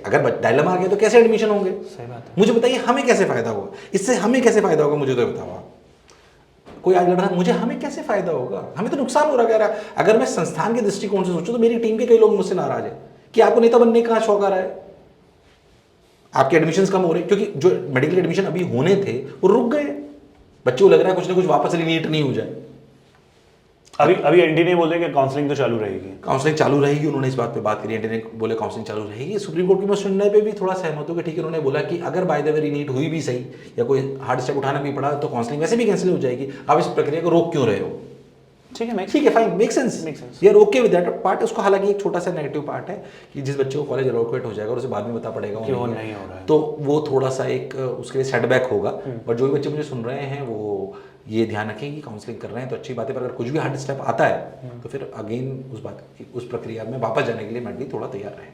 अगर डायलेमा आ गया तो कैसे एडमिशन होंगे? सही बात है। मुझे बताइए हमें कैसे फ़ायदा होगा, इससे हमें कैसे फ़ायदा होगा? मुझे तो बताओ आप। कोई आज लड़ रहा है, मुझे हमें कैसे फ़ायदा होगा? हमें तो नुकसान हो रहा है। अगर मैं संस्थान के दृष्टिकोण से सोचूं तो मेरी टीम के कई लोग मुझसे नाराज है कि आपको नेता बनने का शौक आ रहा है, आपके एडमिशन्स कम हो रहे हैं। क्योंकि जो मेडिकल एडमिशन अभी होने थे वो रुक गए। बच्चों को लग रहा है कुछ ना कुछ वापस नीट नहीं हो जाए। अभी एनडी ने बोले कि काउंसलिंग तो चालू रहेगी। काउंसलिंग चालू रहेगी, उन्होंने इस बात पे बात करी। एनडी ने बोले काउंसलिंग चालू रहेगी। सुप्रीम कोर्ट की मैं सुनने पे भी थोड़ा सहमत हूँ कि ठीक है, उन्होंने बोला कि अगर बाय द वे रीनीट हुई भी सही या कोई हार्ड स्टेप उठाना भी पड़ा तो काउंसलिंग वैसे भी कैंसिल हो जाएगी। आप इस प्रक्रिया को रोक क्यों रहे हो? ठीक है, fine, make sense, we are okay with that part. उसको हालांकि एक छोटा सा नेगेटिव पार्ट है कि जिस बच्चे को कॉलेज अलॉटमेंट हो जाएगा और उसे बाद में बता पड़ेगा कि वो नहीं हो रहा है, तो वो थोड़ा सा एक उसके लिए सेटबैक होगा। बट जो भी बच्चे मुझे सुन रहे हैं वो ये ध्यान रखें कि काउंसलिंग कर रहे हैं तो अच्छी बात है, पर अगर कुछ भी हार्ड स्टेप आता है तो फिर अगेन उस प्रक्रिया में वापस जाने के लिए मेंटली थोड़ा तैयार रहे।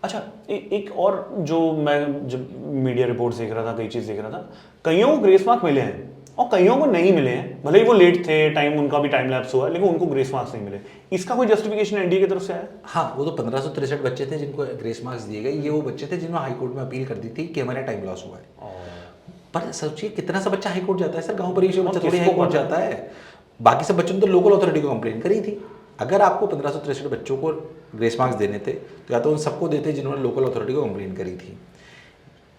अच्छा, एक और जो मैं जब मीडिया रिपोर्ट्स देख रहा था, कई चीज़ देख रहा था, कईयों को ग्रेस मार्क मिले हैं और कईयों को नहीं मिले हैं। भले ही वो लेट थे, टाइम उनका भी टाइम लैप्स हुआ, लेकिन उनको ग्रेस मार्क्स नहीं मिले। इसका कोई जस्टिफिकेशन एनडीए की तरफ से आया? हाँ, वो तो 1563 बच्चे थे जिनको ग्रेस मार्क्स दिए गए। ये वो बच्चे थे जिन्होंने हाई कोर्ट में अपील कर दी थी कि हमारा टाइम लॉस हुआ है। पर सोचिए कितना सा बच्चा हाई कोर्ट जाता है सर, गांव परिवेश में बच्चा थोड़ी हाई कोर्ट जाता है। बाकी सब बच्चों ने तो लोकल अथॉरिटी को कंप्लेन करी थी। अगर आपको 1563 बच्चों को ग्रेस मार्क्स देने थे तो या तो उन सबको देते जिन्होंने लोकल अथॉरिटी को कंप्लेन करी थी।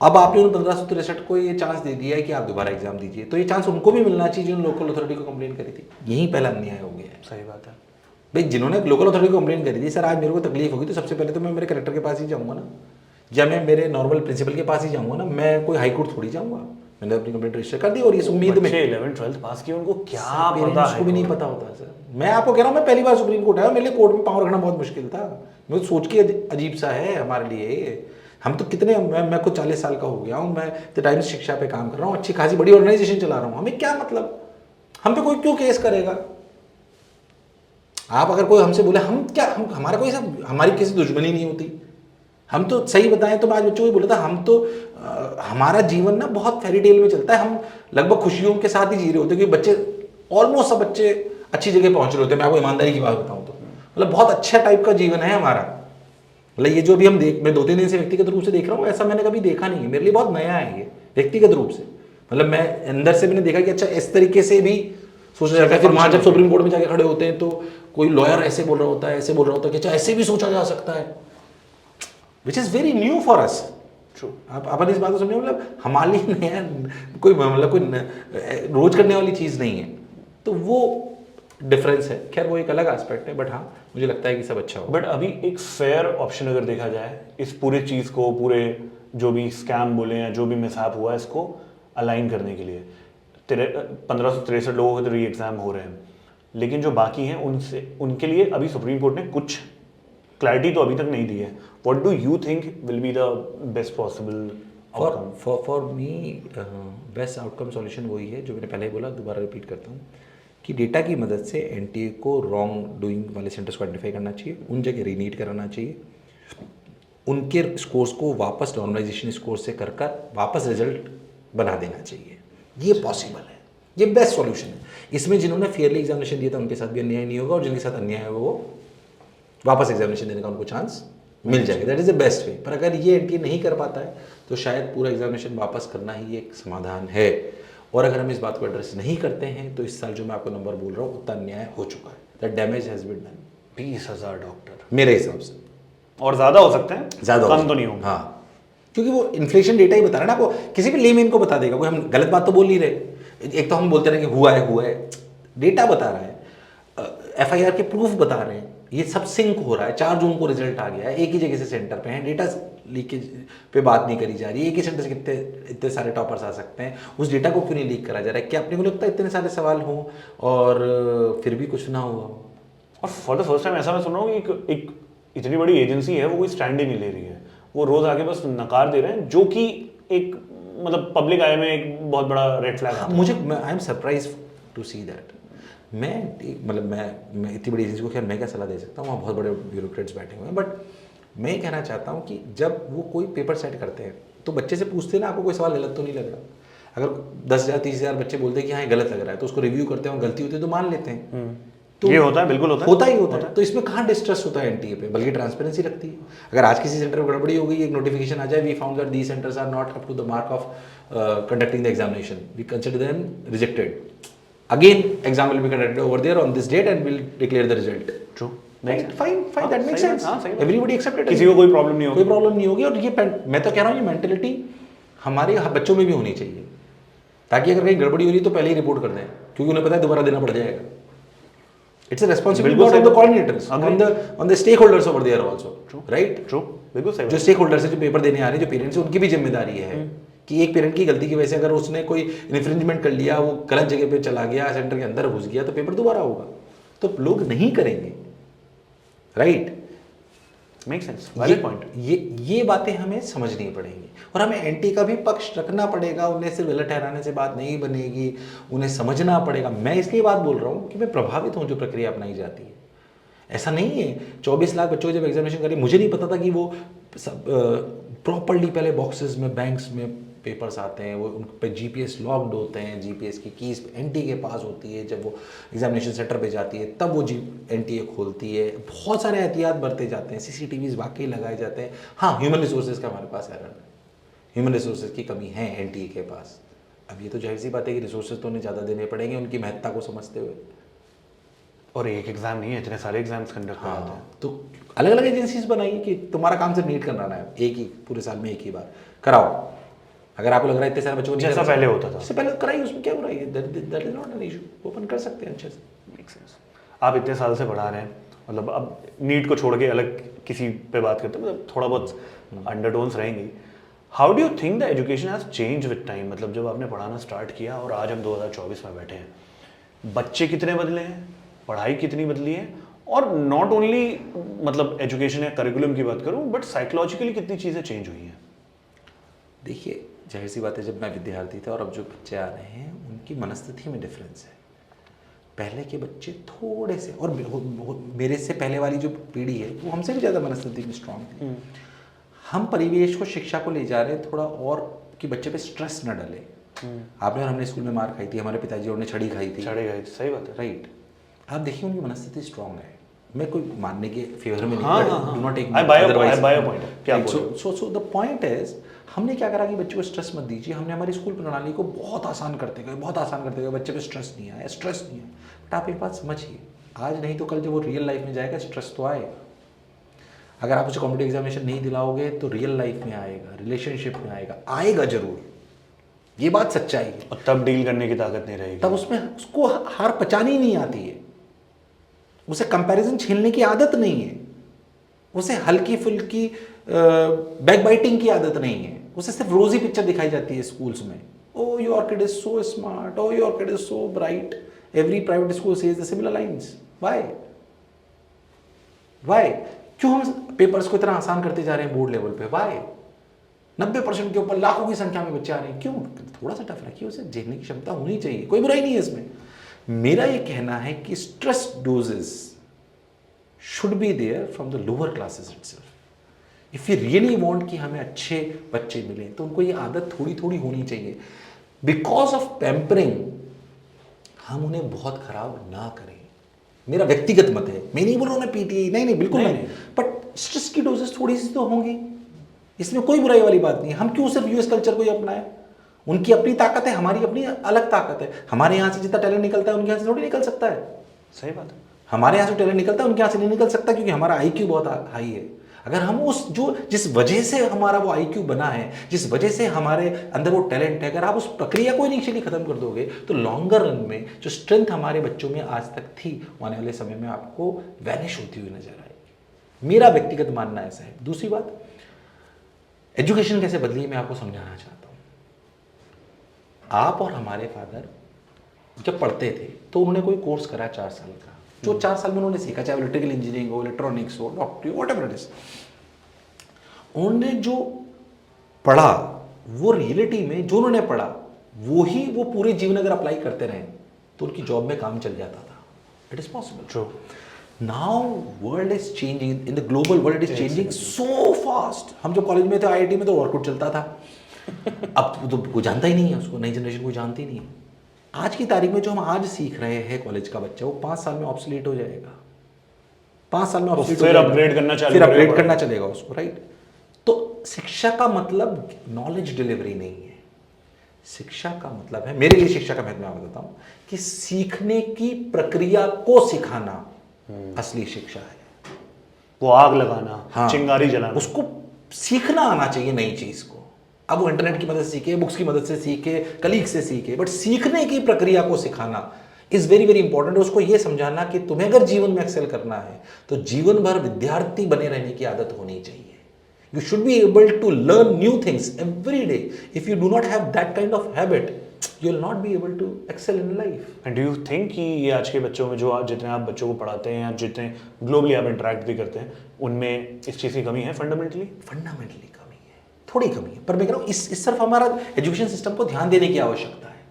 अब आपने उन 1563 को ये चांस दे दिया है कि आप दोबारा एग्जाम दीजिए, तो ये चांस उनको भी मिलना चाहिए जिन्होंने लोकल अथॉरिटी को कंप्लेन करी थी। यही पहला अन्याय हो गया है। सही बात है भाई, जिन्होंने लोकल अथॉरिटी को कंप्लेन करी थी, सर आज मेरे को तकलीफ होगी तो सबसे पहले तो मैं मेरे कलेक्टर के पास ही जाऊँगा ना, या मैं मेरे नॉर्मल प्रिंसिपल के पास ही जाऊँगा ना। मैं कोई हाई कोर्ट थोड़ी जाऊँगा। मैंने अपनी कंप्लेंट रजिस्टर कर दी और इस उम्मीद में 11th-12th पास किए, उनको क्या पता है? उसको भी नहीं पता होता सर। मैं आपको कह रहा हूँ, मैं पहली बार सुप्रीम कोर्ट आया, मेरे लिए कोर्ट में पाँव रखना बहुत मुश्किल था। मुझे सोच के अजीब सा है हमारे लिए। हम तो कितने, मैं खुद 40 साल का हो गया हूँ, मैं द टाइम्स शिक्षा पे काम कर रहा हूँ, अच्छी खासी बड़ी ऑर्गेनाइजेशन चला रहा हूँ। हमें क्या मतलब, हम पे कोई क्यों केस करेगा? आप अगर कोई हमसे बोले हम क्या, हमारा कोई सब, हमारी किसी दुश्मनी नहीं होती। हम तो सही बताएं तो मैं आज बच्चों को बोला था, हम तो हमारा जीवन ना बहुत फेरी टेल में चलता है। हम लगभग खुशियों के साथ ही जी रहे होते हैं, क्योंकि बच्चे ऑलमोस्ट सब बच्चे अच्छी जगह पहुंच रहे होते हैं। मैं आपको ईमानदारी की बात बताऊं तो मतलब बहुत अच्छा टाइप का जीवन है हमारा। मतलब ये जो भी मैं 2-3 दिन से व्यक्तिगत रूप से देख रहा हूँ, ऐसा मैंने कभी देखा नहीं है। मेरे लिए बहुत नया है ये व्यक्तिगत रूप से। मतलब मैं अंदर से मैंने देखा कि अच्छा इस तरीके से भी सोचा जाता है। फिर वहाँ जब सुप्रीम कोर्ट में जाके खड़े होते हैं तो कोई लॉयर ऐसे बोल रहा होता है, ऐसे बोल रहा होता है कि अच्छा ऐसे भी सोचा जा सकता है, which is very new for us. True. आप अपन इस बात को समझे, मतलब हमारे लिए नया कोई मतलब कोई रोज करने वाली चीज़ नहीं है। तो वो डिफरेंस है। खैर वो एक अलग एस्पेक्ट है, बट हाँ मुझे लगता है कि सब अच्छा हो। बट अभी एक फेयर ऑप्शन अगर देखा जाए इस पूरे चीज़ को, पूरे जो भी स्कैम बोले या जो भी मिसहैप हुआ है, इसको अलाइन करने के लिए 1563 लोगों के तो री एग्ज़ाम हो रहे हैं, लेकिन जो बाकी हैं उनके लिए अभी सुप्रीम कोर्ट ने कुछ क्लैरिटी तो अभी तक नहीं दी है। What do you think will be the best possible outcome? For me best outcome solution वही है जो मैंने पहले ही बोला, दोबारा रिपीट करता हूँ कि डेटा की मदद से एनटीए को रॉन्ग डूइंग वाले सेंटर्स को आइडेंटिफाई करना चाहिए, उन जगह रीनीट कराना चाहिए, उनके स्कोर्स को वापस नॉर्मलाइजेशन स्कोर से कर वापस रिजल्ट बना देना चाहिए। ये पॉसिबल है, ये बेस्ट सॉल्यूशन है। इसमें जिन्होंने फेयरली एग्जामिनेशन दिया था उनके साथ भी अन्याय नहीं होगा और जिनके साथ अन्याय होगा वो वापस एग्जामिनेशन देने का उनको चांस मिल जाएगा। That is the best way. पर अगर ये एनटीए नहीं कर पाता है तो शायद पूरा एग्जामिनेशन वापस करना ही एक समाधान है। और अगर हम इस बात को एड्रेस नहीं करते हैं तो इस साल जो मैं आपको नंबर बोल रहा हूँ उतना अन्याय हो चुका है। The damage has been done. 20,000 doctor मेरे हिसाब से और ज़्यादा हो सकते हैं, ज़्यादा कम तो नहीं होंगे। हाँ, क्योंकि वो इन्फ्लेशन डेटा ही बता रहा है ना आपको, किसी भी लेमैन को बता देगा। कोई हम गलत बात तो बोल नहीं रहे। एक तो हम बोलते रहे कि हुआ है, डेटा बता रहा है, एफआईआर के प्रूफ बता रहे हैं, ये सब सिंक हो रहा है। 4 जून को रिजल्ट आ गया है, एक ही जगह से सेंटर पे हैं, डेटा लीकेज पे बात नहीं करी जा रही है। एक ही सेंटर से कितने इतने सारे टॉपर्स आ सकते हैं, उस डेटा को क्यों नहीं लीक करा जा रहा है? क्या अपने को लगता है इतने सारे सवाल हों और फिर भी कुछ ना हुआ? और फॉर द फर्स्ट टाइम ऐसा मैं सुन रहा हूँ कि एक इतनी बड़ी एजेंसी है वो कोई स्टैंड ही नहीं ले रही है, वो रोज आके बस नकार दे रहे हैं, जो कि एक मतलब पब्लिक आई में एक बहुत बड़ा रेड फ्लैग है। मुझे I am surprise to see that. मैं इतनी बड़ी एजेंसी को खैर मैं क्या सलाह दे सकता हूँ, वहाँ बहुत बड़े ब्यूरोक्रेट्स बैठे हुए हैं। बट मैं ये कहना चाहता हूँ कि जब वो कोई पेपर सेट करते हैं तो बच्चे से पूछते हैं ना, आपको कोई सवाल गलत तो नहीं लग रहा? अगर 10,000 30,000 बच्चे बोलते हैं कि हाँ ये गलत लग रहा है, तो उसको रिव्यू करते हैं और गलती होती है तो मान लेते हैं। तो ये होता है, बिल्कुल होता है। तो इसमें कहाँ डिस्ट्रस्ट होता है एनटीए पे, बल्कि ट्रांसपेरेंसी लगती है। अगर आज किसी सेंटर में गड़बड़ी हो गई, एक नोटिफिकेशन आ जाए, we found that these centres are not up to the mark of conducting the examination, we consider them rejected, again exam will be conducted over there on this date and will declare the result. True, fine, that makes sense, everybody accepted, किसी को कोई problem नहीं होगी, कोई problem नहीं होगी। और ये मैं तो कह रहा हूँ ये मेंटेलिटी हमारे बच्चों में भी होनी चाहिए, ताकि अगर कहीं गड़बड़ी हो रही है तो पहले ही रिपोर्ट कर दें, क्योंकि उन्हें पता है दोबारा देना पड़ जाएगा। It's a responsibility not on the coordinators, on the stakeholders over there also, right? True, बिल्कुल सही। जो stakeholders है, जो पेपर देने आ रहे हैं, जो पेरेंट्स हैं, उनकी भी जिम्मेदारी है कि एक पेरेंट की गलती की वजह से अगर उसने कोई इन्फ्रिंजमेंट कर लिया, वो गलत जगह पे चला गया, सेंटर के अंदर घुस गया, तो पेपर दोबारा होगा। तो लोग नहीं करेंगे, right? Make sense, valid point. ये बातें हमें समझनी पड़ेंगी और हमें एंटी का भी पक्ष रखना पड़ेगा। उन्हें सिर्फ गलत ठहराने से बात नहीं बनेगी, उन्हें समझना पड़ेगा। मैं इसलिए बात बोल रहा हूँ कि मैं प्रभावित हूँ जो प्रक्रिया अपनाई जाती है। ऐसा नहीं है 24 लाख बच्चों को जब एग्जामिनेशन करें, मुझे नहीं पता था कि वो प्रॉपरली पहले बॉक्सेस में बैंक्स में पेपर्स आते हैं, वो उन पे जीपीएस लॉक्ड होते हैं, जीपीएस की कीज एनटी के पास होती है। जब वो एग्जामिनेशन सेंटर पे जाती है तब वो एनटीए खोलती है। बहुत सारे एहतियात बरते जाते हैं, सीसीटीवीज वाकई लगाए जाते हैं। हाँ, ह्यूमन रिसोर्सेज का हमारे पास एरर है, ह्यूमन रिसोर्सेज की कमी है एनटीए के पास। अब ये तो जाहिर सी बात है कि रिसोर्सेज तो उन्हें ज़्यादा देने पड़ेंगे उनकी महत्ता को समझते हुए। और एक एग्जाम नहीं है, इतने सारे एग्जाम्स कंडक्ट हाँ, कराते हैं। तो अलग अलग एजेंसीज बनाइए कि तुम्हारा काम सिर्फ नीट करना है, एक ही पूरे साल में एक ही बार कराओ। अगर आपको लग रहा है इतने सारे बच्चों को जैसा पहले होता था, इससे पहले कराइए, उसमें क्या बुराई है? That is not an issue, open कर सकते हैं अच्छे से। Make sense. आप इतने साल से पढ़ा रहे हैं, मतलब अब नीट को छोड़ के अलग किसी पे बात करते हैं, मतलब थोड़ा बहुत अंडरटोन्स रहेंगी। How do you think the education has change with time? मतलब जब आपने पढ़ाना स्टार्ट किया और आज हम 2024 में बैठे हैं, बच्चे कितने बदले हैं, पढ़ाई कितनी बदली है, और नॉट ओनली मतलब एजुकेशन या करिकुलम की बात करूं, बट साइकोलॉजिकली कितनी चीज़ें चेंज हुई हैं? देखिए, जाहिर सी बात है, जब मैं विद्यार्थी था और अब जो बच्चे आ रहे हैं उनकी मनस्थिति में डिफरेंस है। पहले के बच्चे थोड़े से, और मेरे से पहले वाली जो पीढ़ी है वो हमसे भी ज़्यादा मनस्थिति में स्ट्रांग थी। हम परिवेश को, शिक्षा को ले जा रहे हैं थोड़ा और कि बच्चे पे स्ट्रेस न डले। आपने और हमने स्कूल में मार खाई थी, हमारे पिताजी और ने छड़ी खाई थी, सही बात है, राइट? आप देखिए उनकी मनस्थिति स्ट्रांग है। मैं कोई मानने के फेवर में नहीं, हाँ, do not take so the point is, हमने क्या करा कि बच्चे को स्ट्रेस मत दीजिए। हमने हमारी स्कूल प्रणाली को बहुत आसान करते गए, बच्चे पे स्ट्रेस नहीं आया। बट आप एक बात समझिए, आज नहीं तो कल जब वो रियल लाइफ में जाएगा स्ट्रेस तो आएगा। अगर आप उसे कॉम्पिटिटिव एग्जामिनेशन नहीं दिलाओगे तो रियल लाइफ में आएगा, रिलेशनशिप में आएगा जरूर, ये बात सच्चाई है। और तब डील करने की ताकत नहीं रहेगी, तब उसमें उसको हार पचानी नहीं आती है, उसे कंपैरिजन झेलने की आदत नहीं है, उसे हल्की फुल्की बैक बाइटिंग की आदत नहीं है, उसे सिर्फ रोजी पिक्चर दिखाई जाती है स्कूल्स में। Oh your kid is so smart, oh your kid is so bright, every private school says the similar lines. Why? क्यों हम पेपर्स को इतना आसान करते जा रहे हैं बोर्ड लेवल पे? व्हाई? 90% के ऊपर लाखों की संख्या में बच्चे आ रहे हैं, क्यों? थोड़ा सा टफ रखिए, उसे झेलने की क्षमता होनी चाहिए, कोई बुराई नहीं है इसमें। मेरा ये कहना है कि stress doses should be there from the lower classes itself. If you really want कि हमें अच्छे बच्चे मिले तो उनको ये आदत थोड़ी थोड़ी होनी चाहिए। बिकॉज ऑफ पैम्परिंग हम उन्हें बहुत खराब ना करें। मेरा व्यक्तिगत मत है, मैं नहीं बोल रहा हूँ पीटीआई, नहीं बिल्कुल नहीं, बट स्ट्रेस की डोजेस थोड़ी सी तो होंगी, इसमें कोई बुराई वाली बात नहीं है। हम क्यों सिर्फ यूएस कल्चर को ही अपनाएं? उनकी अपनी ताकत है, हमारी अपनी अलग ताकत है। हमारे यहाँ से जितना टैलेंट निकलता है उनके यहाँ से थोड़ी निकल सकता है। सही बात है। हमारे यहाँ से टैलेंट निकलता है, उनके यहाँ से नहीं निकल सकता, क्योंकि हमारा आईक्यू बहुत हाई है। अगर हम उस जिस वजह से हमारा वो आईक्यू बना है, जिस वजह से हमारे अंदर वो टैलेंट है, अगर आप उस प्रक्रिया को इनिशियली खत्म कर दोगे तो लॉन्गर रन में जो स्ट्रेंथ हमारे बच्चों में आज तक थी, आने वाले समय में आपको वैनिश होती हुई नजर आएगी। मेरा व्यक्तिगत मानना ऐसा है। दूसरी बात, एजुकेशन कैसे बदली मैं आपको समझाना चाहता हूँ। आप और हमारे फादर जब पढ़ते थे तो उन्होंने कोई कोर्स करा 4 साल का, जो 4 साल में उन्होंने सीखा, चाहे इलेक्ट्रिकल इंजीनियरिंग हो, इलेक्ट्रॉनिक्स हो, डॉक्टरी, व्हाटएवर इट इज, उन्होंने जो पढ़ा वो रियलिटी में जो उन्होंने पढ़ा वो पूरे जीवन अगर अप्लाई करते रहे तो उनकी जॉब में काम चल जाता था। It is possible. True. Now world is changing, in the global world is changing so fast. हम जो कॉलेज में थे, आईआईटी में, तो वर्कआउट चलता था। अब तो कोई जानता ही नहीं है उसको, नई जनरेशन कोई जानती नहीं है। आज की तारीख में जो हम आज सीख रहे हैं कॉलेज का बच्चा, वो 5 साल में ऑब्सोलीट हो जाएगा। 5 साल में ऑब्सोलीट हो फिर जाएगा, अपग्रेड करना चालू फिर अपग्रेड करेगा। करना चलेगा उसको, राइट। तो शिक्षा का मतलब नॉलेज डिलीवरी नहीं है। शिक्षा का मतलब है, मेरे लिए शिक्षा का महत्व मैं बताता हूं, कि सीखने की प्रक्रिया को सिखाना असली शिक्षा है। वो आग लगाना, हाँ, चिंगारी जलाना, उसको सीखना आना चाहिए नई चीज को। अब वो इंटरनेट की मदद से सीखे, बुक्स की मदद से सीखे, कलीग से सीखे, बट सीखने की प्रक्रिया को सिखाना इज वेरी वेरी इंपॉर्टेंट। उसको ये समझाना कि तुम्हें अगर जीवन में एक्सेल करना है तो जीवन भर विद्यार्थी बने रहने की आदत होनी चाहिए। You should be able to learn new things every day. If you do not have that kind of habit, you will not be able to excel in life. And do you think कि ये आज के बच्चों में, जो जितने आप बच्चों को पढ़ाते हैं या जितने ग्लोबली आप इंटरेक्ट भी करते हैं, उनमें इस चीज़ की कमी है फंडामेंटली? फंडामेंटली कमी है, थोड़ी कमी है, पर मैं कह रहा हूँ इस तरफ हमारा एजुकेशन सिस्टम को ध्यान देने की आवश्यकता है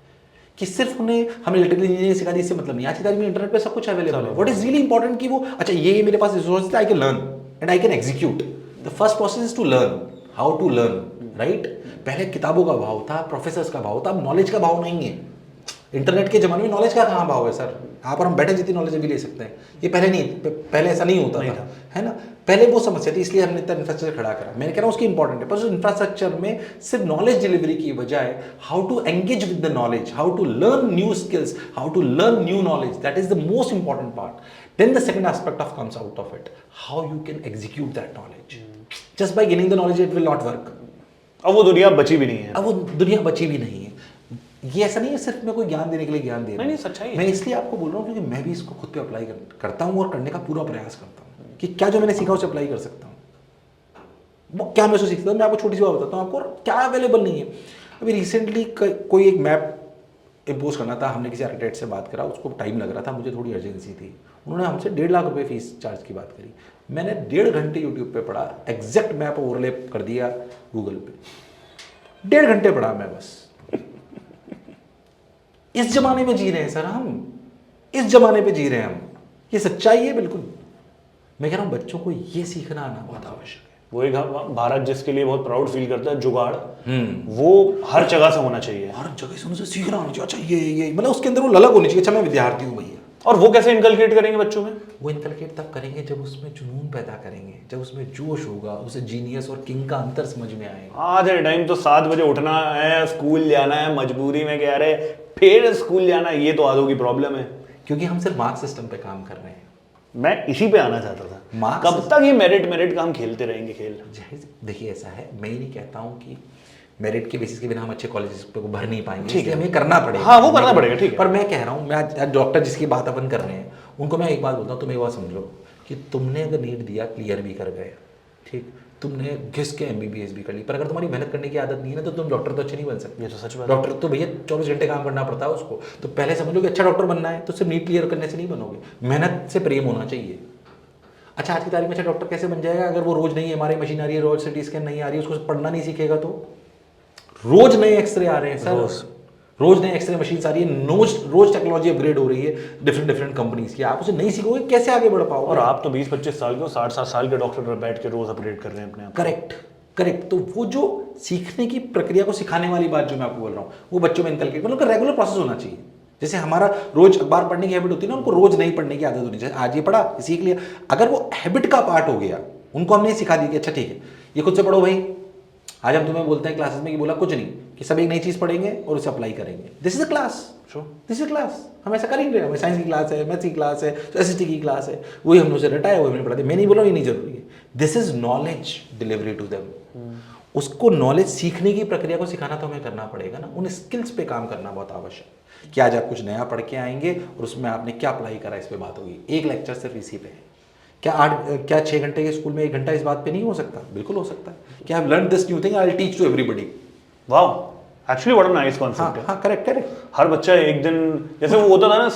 कि सिर्फ उन्हें हमें इलेक्ट्रिकल इंजीनियरिंग सिखा दी, इससे मतलब नहीं। आज की तारीख में इंटरनेट पे सब कुछ अवेलेबल है। व्हाट इज रियली इंपॉर्टेंट कि वो, अच्छा ये मेरे पास resources, I can learn and I can execute. The first process is to learn, how to learn, right. पहले किताबों का भाव था, प्रोफेसर्स का भाव था, अब नॉलेज का भाव नहीं है। इंटरनेट के जमाने में नॉलेज का कहाँ भाव है सर? यहाँ पर हम बैठे जितनी नॉलेज भी ले सकते हैं। ये पहले नहीं, पहले ऐसा नहीं होता था, है ना। पहले वो समस्या थी, इसलिए हमने इतना इंफ्रास्ट्रक्चर खड़ा करा। मैंने कह रहा हूँ उसकी इंपॉर्टेंट है, पर उस इंफ्रास्ट्रक्चर में सिर्फ नॉलेज डिलीवरी की बजाय how to engage with the knowledge, how to learn new skills, how to learn new knowledge, that is the most important part. Then the second aspect of comes out of it, how you can execute that knowledge. Just by gaining the knowledge it will not work. अब वो दुनिया बची भी नहीं है। अब वो दुनिया बची भी नहीं है। ये ऐसा नहीं है सिर्फ मैं कोई ज्ञान देने के लिए ज्ञान दे रहा हूं। नहीं, सच्चाई है। मैं इसलिए आपको बोल रहा हूँ क्योंकि मैं भी इसको खुद पे अप्लाई करता हूँ और करने का पूरा प्रयास करता हूँ कि क्या जो मैंने सीखा उसे अप्लाई कर सकता हूँ। वो क्या मैं उसे सीखता हूँ, मैं आपको छोटी सी बात बताता हूँ आपको, क्या अवेलेबल नहीं है। अभी रिसेंटली कोई एक मैप इम्पोज करना था, हमने किसी आर्किटेक्ट से बात करा, उसको टाइम लग रहा था, मुझे थोड़ी अर्जेंसी थी। उन्होंने हमसे 1.5 लाख रुपए फीस चार्ज की बात करी। मैंने 1.5 घंटे यूट्यूब पे पढ़ा, एग्जैक्ट मैप ओवरले कर दिया गूगल पे, 1.5 घंटे पढ़ा मैं बस। इस जमाने में जी रहे हैं सर हम, इस जमाने पे जी रहे हैं हम, ये सच्चाई है बिल्कुल। मैं कह रहा हूं बच्चों को ये सीखना आना बहुत आवश्यक है। वो एक भारत जिसके लिए बहुत प्राउड फील करता है, जुगाड़, वो हर जगह से होना चाहिए, हर जगह से उनसे सीखना होना चाहिए। अच्छा ये मतलब उसके अंदर वो ललक होनी चाहिए, अच्छा मैं विद्यार्थी हूँ भैया। और वो कैसे इनकलकेट करेंगे बच्चों में? वो इनकलकेट तब करेंगे जब उसमें जुनून पैदा करेंगे, जब उसमें जोश होगा, उसे जीनियस और किंग का अंतर समझ में आएगा। आज के टाइम तो 7 बजे उठना है, स्कूल जाना है, मजबूरी में कह रहे फिर स्कूल जाना है, ये तो आदों की प्रॉब्लम है। क्योंकि हम सिर्फ मार्क्स सिस्टम पे काम कर रहे हैं। मैं इसी पे आना चाहता था, कब तक ये मेरिट का हम खेलते रहेंगे खेल? देखिए ऐसा है, मैं ही नहीं कहता हूँ कि मेरिट के बेसिस के बिना हम अच्छे कॉलेजेस को भर नहीं पाएंगे, इसलिए हमें करना पड़ेगा। हाँ, वो करना पड़ेगा, ठीक है। पर मैं कह रहा हूँ, मैं आज डॉक्टर जिसकी बात अपन कर रहे हैं उनको मैं एक बात बोलता हूँ, तुम एक बात समझ लो कि तुमने अगर नीट दिया, क्लियर भी कर गए, ठीक, तुमने घिस के MBBS भी कर ली, पर अगर तुम्हारी मेहनत करने की आदत नहीं है ना तो तुम डॉक्टर तो अच्छे नहीं बन सकते। ये तो सच बात है। डॉक्टर तो भैया 24 घंटे काम करना पड़ता है उसको। तो पहले समझ लो कि अच्छा डॉक्टर बनना है तो सिर्फ नीट क्लियर करने से नहीं बनोगे, मेहनत से प्रेम होना चाहिए। अच्छा आज की तारीख में अच्छा डॉक्टर कैसे बन जाएगा अगर वो रोज नहीं MRI मशीन आ रही है, रोज CT स्कैन नहीं आ रही है, उसको पढ़ना नहीं सीखेगा तो? रोज नए एक्सरे आ रहे हैं सर, रोज नए एक्सरे मशीन आ रही है, रोज टेक्नोलॉजी अपग्रेड हो रही है डिफरेंट कंपनीज की। आप उसे नहीं सीखोगे कैसे आगे बढ़ पाओगे? और आप तो 20-25 साल के, 60-60 साल के डॉक्टर बैठ के रोज अपग्रेड कर रहे हैं अपने आप। करेक्ट। तो वो जो सीखने की प्रक्रिया को सिखाने वाली बात जो मैं आपको बोल रहा हूँ, वो बच्चों में इनकलकेट, मतलब रेगुलर प्रोसेस होना चाहिए। जैसे हमारा रोज अखबार पढ़ने की हैबिट होती है ना, उनको रोज नहीं पढ़ने की आदत होनी चाहिए। आज ये पढ़ा, सीख लिया, अगर वो हैबिट का पार्ट हो गया, उनको हमने सिखा दिया कि अच्छा ठीक है ये खुद से पढ़ो भाई। आज हम तुम्हें बोलते हैं क्लासेस में कि बोला कुछ नहीं, कि सब एक नई चीज पढ़ेंगे और उसे अप्लाई करेंगे। This is a class, this is class. हम ऐसा करेंगे, हमें साइंस की क्लास है, मैथ्स की क्लास है, एसएसटी की क्लास है, वही हमने उसे रटाया, वही हमने पढ़ा दिया। मैं नहीं बोल रहा हूँ ये नहीं जरूरी है। This is knowledge delivery to them. उसको नॉलेज सीखने की प्रक्रिया को सिखाना तो हमें करना पड़ेगा ना, उन स्किल्स पे काम करना बहुत आवश्यक है। कि आज आप कुछ नया पढ़ के आएंगे और उसमें आपने क्या अप्लाई करा, इस पे बात होगी। एक लेक्चर सिर्फ इसी पे है। क्या 6 घंटे के स्कूल में 1 घंटा इस बात पे नहीं हो सकता? बिल्कुल हो सकता है। क्या I have learn this new thing, I will teach to everybody. Wow, actually what a nice concept है। हाँ करेक्ट। हर बच्चा एक दिन, जैसे वो होता था ना,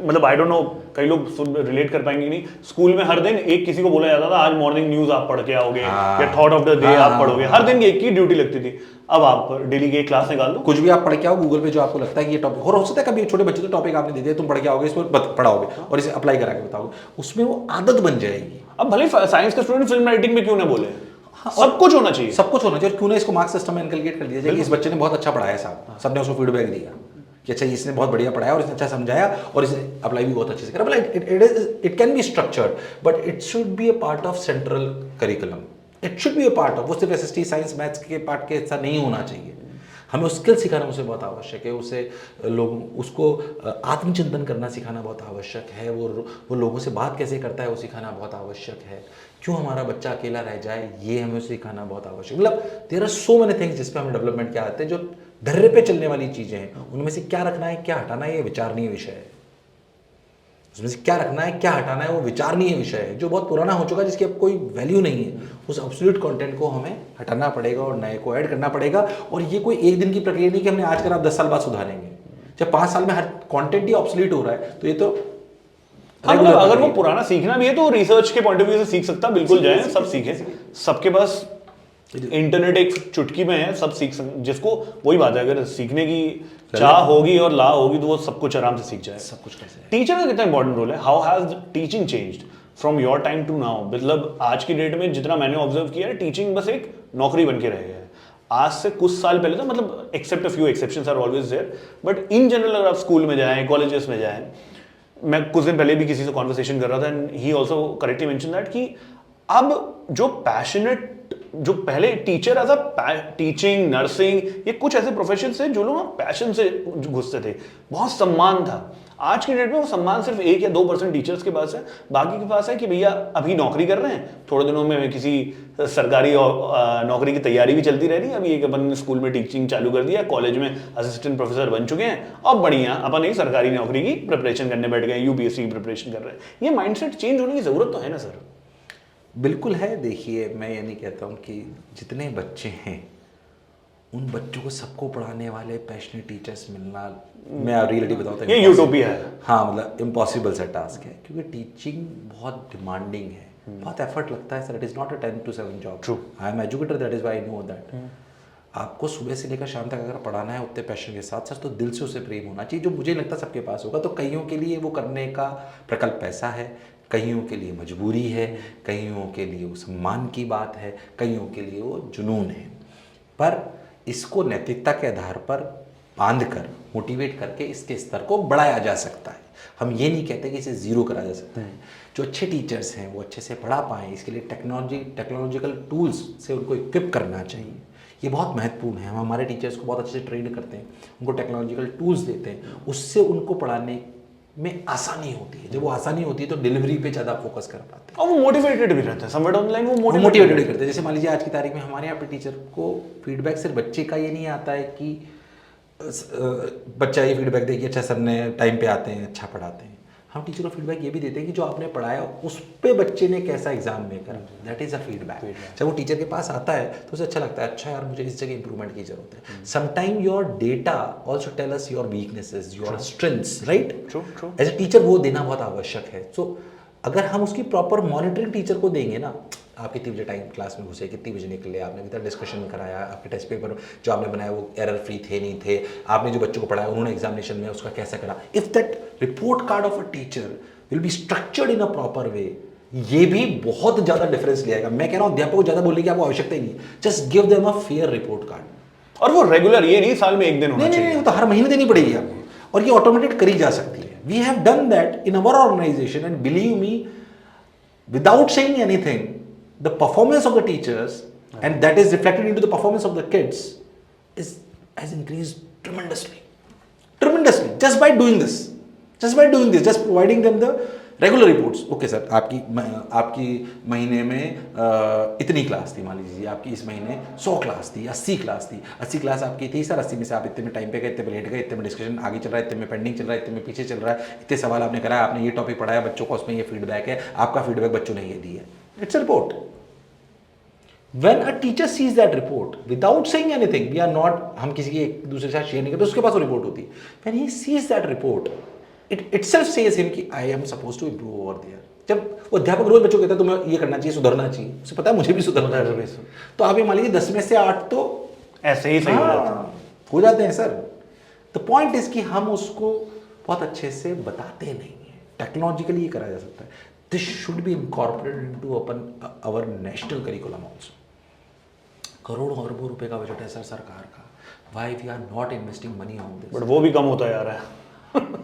मतलब आई डोंट नो कई लोग रिलेट कर पाएंगे नहीं, स्कूल में हर दिन एक किसी को बोला जाता था आज मॉर्निंग न्यूज आप पढ़ के आओगे या थॉट ऑफ द डे आप पढ़ोगे। हर दिन एक ही ड्यूटी लगती थी। अब आप डेली की एक क्लास निकाल दो, कुछ भी आप पढ़ के आओ गूगल पे, जो आपको लगता है कि ये टॉपिक, और हो सकता है कभी छोटे बच्चे तो टॉपिक आपने दे दिया, तुम पढ़ के आओगे, इसमें पढ़ाओगे और इसे अप्लाई करा के बताओगे, उसमें वो आदत बन जाएगी। अब भले साइंस का स्टूडेंट फिल्म राइटिंग में क्यों ना बोले, सब कुछ होना चाहिए, सब कुछ होना चाहिए। क्यों ना इसको मार्क्स सिस्टम में इनकलकेट कर दिया जाए कि इस बच्चे ने बहुत अच्छा पढ़ाया साहब, सबने उसको फीडबैक दिया कि अच्छा इसने बहुत बढ़िया पढ़ाया और इसने अच्छा समझाया और इसने अप्लाई भी बहुत अच्छे से करा। It can be structured but it should be a part of central curriculum. It should be a part of, वो सिर्फ एसएसटी साइंस मैथ्स के पार्ट के हिस्सा नहीं होना चाहिए। हमें स्किल सिखाना उसे बहुत आवश्यक है। उसे उसको आत्मचिंतन करना सिखाना बहुत आवश्यक है। वो लोगों से बात कैसे करता है वो सिखाना बहुत आवश्यक है। क्यों हमारा बच्चा अकेला रह जाए ये हमें उसे सिखाना बहुत आवश्यक। मतलब there are so many things जिस पे हमें डेवलपमेंट क्या आते हैं, जो धर्रे पे चलने वाली चीज़ें हैं। उनमें से क्या रखना है क्या हटाना है ये विचारणीय विषय है। उसमें से क्या रखना है क्या हटाना है वो विचारणीय विषय है, जो बहुत पुराना हो चुका है, जिसकी अब कोई वैल्यू नहीं है। उस एब्सोल्यूट कंटेंट को हमें हटाना पड़ेगा और नए को ऐड करना पड़ेगा। और ये कोई एक दिन की प्रक्रिया नहीं कि हमने आज करा 10 साल बाद सुधारेंगे। जब 5 साल में हर कंटेंट ही ऑब्सोल्यूट हो रहा है तो ये तो मतलब अगर वो पुराना सीखना भी है तो रिसर्च के पॉइंट ऑफ व्यू से सीख सकता, बिल्कुल जाए, सब सीखे। सबके पास इंटरनेट एक चुटकी में है, सब सीख सकते। जिसको वही बात है, अगर सीखने की चाह होगी और ला होगी तो वो सब कुछ आराम से सीख जाए। सब कुछ कैसे है। टीचर का कितना इंपॉर्टेंट रोल है? How has teaching changed from your time to now? मतलब आज की डेट में जितना मैंने ऑब्जर्व किया है, टीचिंग बस एक नौकरी बन के रह गया है। आज से कुछ साल पहले तो मतलब except a few exceptions are always there, but in general अगर आप स्कूल में जाएं, कॉलेजेस में जाएं, मैं कुछ दिन पहले भी किसी से कॉन्वर्सेशन कर रहा था and he also correctly mention that कि अब जो पैशनेट, जो पहले teacher as a teaching, nursing, ये कुछ ऐसे प्रोफेशन से जो लोग पैशन से घुसते थे, बहुत सम्मान था। आज की डेट में वो सम्मान सिर्फ 1 या 2% टीचर्स के पास है। बाकी के पास है कि भैया अभी नौकरी कर रहे हैं, थोड़े दिनों में किसी सरकारी नौकरी की तैयारी भी चलती रह रही है। अभी एक अपन ने स्कूल में टीचिंग चालू कर दिया, कॉलेज में असिस्टेंट प्रोफेसर बन चुके हैं, अब बढ़िया अपन एक सरकारी नौकरी की प्रिपरेशन करने बैठ गए, यूपीएससी की प्रिपरेशन कर रहे हैं। ये माइंडसेट चेंज होने की जरूरत तो है ना सर? बिल्कुल है। देखिए मैं ये नहीं कहता हूँ कि जितने बच्चे हैं उन बच्चों को सबको पढ़ाने वाले पैशनेट टीचर्स मिलना, मैं रियलिटी बताऊँ ये यूटोपिया है। हाँ मतलब इम्पॉसिबल सा टास्क है, क्योंकि टीचिंग बहुत डिमांडिंग है, बहुत एफर्ट लगता है sir. It is not a 10 to 7 job. True, I am educator, that is why I know that. आपको सुबह से लेकर शाम तक अगर पढ़ाना है उतने पैशन के साथ साथ, तो दिल से उसे प्रेम होना चाहिए, जो मुझे लगता है सबके पास होगा। तो कईयों के लिए वो करने का प्रकल्प पैसा है, कईयों के लिए मजबूरी है, कईयों के लिए वो सम्मान की बात है, कईयों के लिए वो जुनून है। पर इसको नैतिकता के आधार पर बांध कर, मोटिवेट करके इसके स्तर को बढ़ाया जा सकता है। हम ये नहीं कहते कि इसे ज़ीरो करा जा सकता है। जो अच्छे टीचर्स हैं वो अच्छे से पढ़ा पाएँ, इसके लिए टेक्नोलॉजिकल टूल्स से उनको इक्विप करना चाहिए। ये बहुत महत्वपूर्ण है। हम हमारे टीचर्स को बहुत अच्छे से ट्रेन करते हैं, उनको टेक्नोलॉजिकल टूल्स देते हैं, उससे उनको पढ़ाने में आसानी होती है। जब वो आसानी होती है तो डिलीवरी पे ज़्यादा फोकस कर पाते हैं और वो मोटिवेटेड भी रहते हैं। समवेयर डाउन द लाइन वो मोटिवेटेड भी करते हैं। जैसे मान लीजिए आज की तारीख में हमारे यहाँ पे टीचर को फीडबैक सिर्फ बच्चे का ये नहीं आता है कि बच्चा ये फीडबैक दे कि अच्छा सर ने टाइम पे आते हैं, अच्छा पढ़ाते हैं। हम टीचर को फीडबैक ये भी देते हैं कि जो आपने पढ़ाया उस पे बच्चे ने कैसा एग्जाम में करा, दैट इज़ अ फीडबैक। जब वो टीचर के पास आता है तो उसे अच्छा लगता है, अच्छा यार मुझे इस जगह इंप्रूवमेंट की जरूरत है। Sometime your data also tell us your weaknesses, your strengths, right? True. As a teacher वो देना बहुत आवश्यक है। सो अगर हम उसकी प्रॉपर मॉनिटरिंग टीचर को देंगे ना, आप कितनी बजे टाइम क्लास में घुसे, कितनी बजे निकले, आपने कितना डिस्कशन कराया, आपके टेस्ट पेपर जो आपने बनाया वो एरर फ्री थे नहीं थे, आपने जो बच्चों को पढ़ाया उन्होंने एग्जामिनेशन में उसका कैसा करा। If that report card of a teacher will be structured in a proper way, ये भी बहुत ज़्यादा डिफरेंस ले आएगा। मैं कह रहा हूँ अध्यापक को ज़्यादा बोलने की आपको आवश्यकता ही नहीं, just give them a fair report card. और वो रेगुलर, ये नहीं साल में एक दिन होना चाहिए। नहीं, तो हर महीने देनी पड़ेगी आपको। और ये ऑटोमेटेड करी जा सकती है. We have done that in our organisation and believe me, without saying anything, the performance of the teachers and that is reflected into the performance of the kids has increased tremendously just by doing this, just providing them the regular reports. Okay sir, आपकी महीने में इतनी class थी, मान लीजिए आपकी इस महीने 100 क्लास थी, 80 क्लास थी, 80 क्लास आपकी थी सर, 80 में से आप इतने में टाइम पे गए, इतने में लेट गए, इतने में डिस्कशन आगे चल रहा है, इतने में पेंडिंग चल रहा है, इतने में पीछे चल रहा है, इतने सवाल आपने कराया, आपने ये टॉपिक पढ़ाया बच्चों को, उसमें ये फीडबैक है, आपका फीडबैक बच्चों ने ये दी है. It's a report. When a teacher sees that report without saying anything, we are not, हम किसी की एक दूसरे के साथ शेयर नहीं करते, उसके पास वो रिपोर्ट होती है. When he sees that report, it itself says him कि I am supposed to improve over there. जब वो अध्यापक रोज बच्चों को कहता है तुम्हें ये करना चाहिए, सुधरना चाहिए, उसे पता है मुझे भी सुधरना है, तो आप ये मान लीजिए 10 में से 8 तो ऐसे ही सही हो जाते हैं सर. द पॉइंट इज कि हम उसको बहुत अच्छे से बताते नहीं हैं. टेक्नोलॉजिकली ये करा जा सकता है. This should be incorporated into our national curriculum also. करोड़ों अरबों रुपए का बजट है सर सरकार का. Why we are not investing money on this? But वो भी कम होता जा रहा है.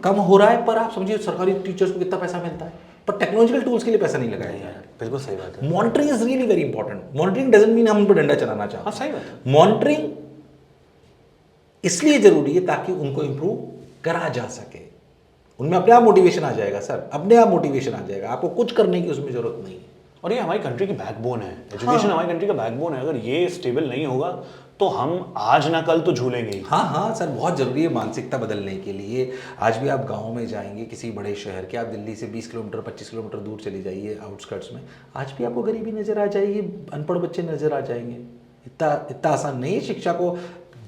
कम हो रहा है, पर आप समझिए सरकारी टीचर्स को कितना पैसा मिलता है, पर टेक्नोलॉजिकल टूल्स के लिए पैसा नहीं लगाया जा रहा है. बिल्कुल सही बात है. Monitoring is really very important. Monitoring doesn't mean हम उन पर डंडा चलाना चाहते हैं. सही बात है. मॉनिटरिंग इसलिए जरूरी है ताकि उनको इंप्रूव करा जा सके. उनमें अपने आप मोटिवेशन आ जाएगा सर, अपने आप मोटिवेशन आ जाएगा, आपको कुछ करने की उसमें जरूरत नहीं है. और ये हमारी कंट्री की बैकबोन है. एजुकेशन हमारी कंट्री का बैकबोन है. अगर ये स्टेबल नहीं होगा तो हम आज ना कल तो झूलेंगे ही. हाँ सर, बहुत ज़रूरी है मानसिकता बदलने के लिए. आज भी आप गांव में जाएंगे किसी बड़े शहर के, आप दिल्ली से 20 किलोमीटर 25 किलोमीटर दूर चली जाइए आउटस्कर्ट्स में, आज भी आपको गरीबी नज़र आ जाएगी, अनपढ़ बच्चे नज़र आ जाएंगे. इतना आसान नहीं है शिक्षा को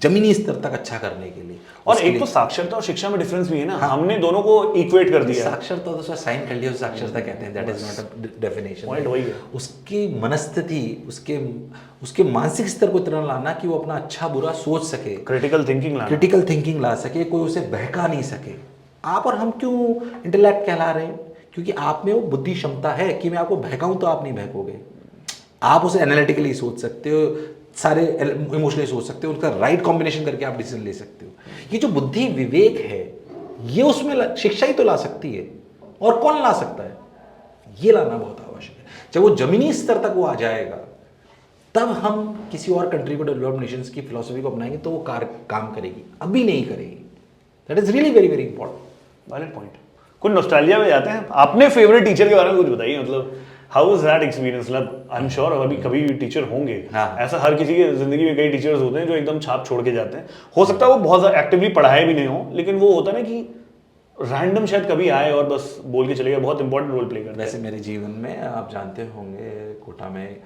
जमीनी स्तर तक अच्छा करने के लिए. और एक तो साक्षरता और शिक्षा में डिफरेंस भी है ना. हमने दोनों को इक्वेट कर दिया. साक्षरता तो सर साइन कर लिया, साक्षरता कहते हैं, that is not a definition. Point वही है. उसकी मनस्थिति, उसके मानसिक स्तर को इतना लाना कि वो अपना अच्छा बुरा सोच सके, क्रिटिकल थिंकिंग ला सके, कोई उसे बहका नहीं सके. आप और हम क्यों इंटेलेक्ट कहला रहे हैं? क्योंकि आप में वो बुद्धि क्षमता है कि मैं आपको बहकाऊं तो आप नहीं बहकोगे. आप उसे एनालिटिकली सोच सकते हो, सारे इमोशनली सोच सकते हो, उसका राइट कॉम्बिनेशन करके आप डिसीजन ले सकते हो. ये जो बुद्धि विवेक है, ये उसमें शिक्षा ही तो ला सकती है. और कौन ला सकता है? ये लाना बहुत आवश्यक है. जब वो जमीनी स्तर तक वो आ जाएगा, तब हम किसी और कंट्री को, डेवलप्ड नेशंस की फिलॉसफी को अपनाएंगे तो वो काम करेगी. अभी नहीं करेगी. That is really very very important. Valid point. कुछ नॉस्टैल्जिया में जाते हैं. आपने फेवरेट टीचर के बारे में कुछ बताइए. मतलब हाउ वाज दैट एक्सपीरियंस? मतलब आई एम श्योर अभी कभी टीचर होंगे. हाँ. ऐसा हर किसी की जिंदगी में कई टीचर्स होते हैं जो एकदम छाप छोड़ के जाते हैं. हो सकता है वो बहुत ज़्यादा एक्टिवली पढ़ाए भी नहीं हो, लेकिन वो होता है ना कि रैंडम शायद कभी आए और बस बोल के चले गए. बहुत इंपॉर्टेंट रोल प्ले करते हैं. वैसे मेरे जीवन में आप जानते होंगे, कोटा में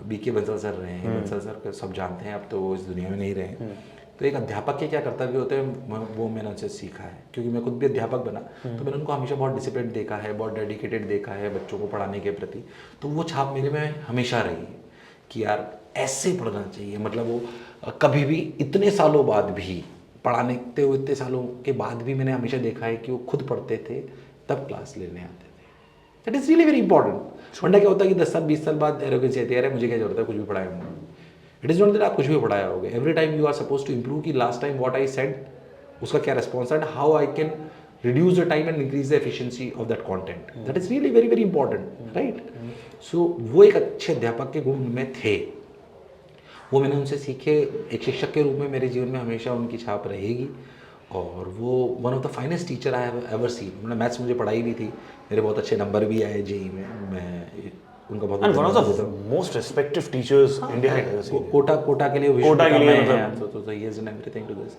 BK बंसल सर रहे हैं. बंसल सर सब जानते हैं, अब तो वो इस दुनिया में नहीं रहे. तो एक अध्यापक के क्या कर्तव्य होते हैं वो मैंने उनसे सीखा है, क्योंकि मैं खुद भी अध्यापक बना. तो मैंने उनको हमेशा बहुत डिसिप्लिन देखा है, बहुत डेडिकेटेड देखा है बच्चों को पढ़ाने के प्रति. तो वो छाप मेरे में हमेशा रही है कि यार ऐसे पढ़ना चाहिए. मतलब वो कभी भी इतने सालों बाद भी पढ़ाने हुए, इतने सालों के बाद भी मैंने हमेशा देखा है कि वो खुद पढ़ते थे तब क्लास लेने आते थे. That is really very important. वरना क्या होता है कि 10 साल 20 साल बाद एरोगेंसी आती है, मुझे क्या जरूरत है, कुछ भी पढ़ाया हूँ. इट इज़ नॉट दैट आप कुछ भी पढ़ाया होगे. Every time you are suppose to improve कि last time what I said, उसका क्या रिस्पॉन्स है, how I can reduce the time and increase the efficiency of that content. That is really very very important, right. So वो एक अच्छे अध्यापक के गुण में थे. वो मैंने उनसे सीखे. एक शिक्षक के रूप में मेरे जीवन में हमेशा उनकी छाप रहेगी. और वो one of the finest teacher I have ever seen. मतलब मैथ्स मुझे पढ़ाई भी थी, मेरे बहुत अच्छे नंबर भी आए JEE में. मैं उनका बहुत and one of the most respected teachers India है. कोटा के लिए मतलब तो he is in everything to this.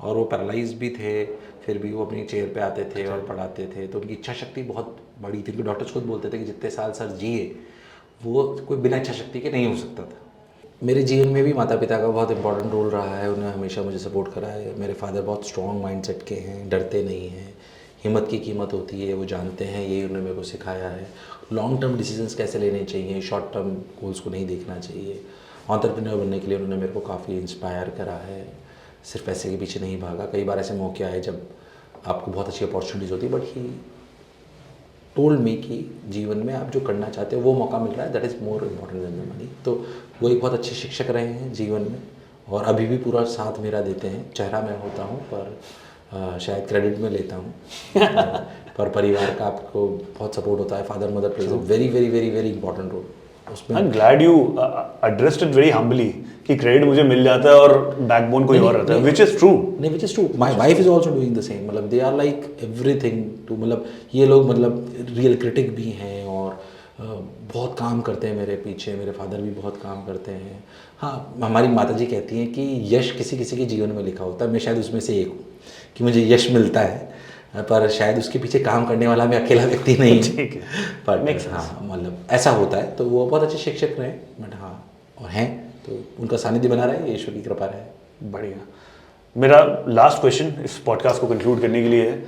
और वो पैरालाइज भी थे, फिर भी वो अपनी चेयर पे आते थे और पढ़ाते थे. तो उनकी इच्छा शक्ति बहुत बड़ी थी. उनके डॉक्टर्स खुद बोलते थे कि जितने साल सर जिए वो कोई बिना इच्छा शक्ति के नहीं हो सकता था. मेरे जीवन में भी माता पिता का बहुत इंपॉर्टेंट रोल रहा है. उन्होंने हमेशा मुझे सपोर्ट करा है. मेरे फादर बहुत स्ट्रॉन्ग माइंडसेट के हैं, डरते नहीं हैं. हिम्मत की कीमत होती है वो जानते हैं. यही उन्होंने मेरे को सिखाया है. लॉन्ग टर्म डिसीजंस कैसे लेने चाहिए, शॉर्ट टर्म गोल्स को नहीं देखना चाहिए. एंटरप्रेन्योर बनने के लिए उन्होंने मेरे को काफ़ी इंस्पायर करा है. सिर्फ पैसे के पीछे नहीं भागा. कई बार ऐसे मौके आए जब आपको बहुत अच्छी अपॉर्चुनिटीज़ होती, बट ही टोल्ड मी कि जीवन में आप जो करना चाहते हो वो मौका मिल रहा है, that is more important than the money. तो वो एक बहुत अच्छे शिक्षक रहे हैं जीवन में, और अभी भी पूरा साथ मेरा देते हैं. चेहरा मैं होता हूँ पर शायद क्रेडिट में लेता हूँ पर परिवार का आपको बहुत सपोर्ट होता है, father mother plays a very very very very important role उसमें। I am glad you addressed it very humbly कि क्रेडिट मुझे मिल जाता है और बैकबोन कोई और रहता है, विच इज ट्रू। नहीं, which is true. My wife is also doing the same, मतलब they are like everything too, मतलब ये लोग मतलब रियल क्रिटिक भी हैं और बहुत काम करते हैं मेरे पीछे, मेरे फादर भी बहुत काम करते हैं। हाँ, हमारी माताजी कहती हैं कि यश किसी किसी के जीवन में लिखा होता है, मैं शायद उसमें से एक हूँ कि मुझे यश मिलता है, पर शायद उसके पीछे काम करने वाला मैं अकेला व्यक्ति नहीं हूँ। पर हाँ, मतलब ऐसा होता है। तो वो बहुत अच्छे शिक्षक रहे, बट हाँ और हैं, तो उनका सानिध्य बना रहा है, ईश्वर की कृपा रहे। बढ़िया। मेरा लास्ट क्वेश्चन इस पॉडकास्ट को कंक्लूड करने के लिए है,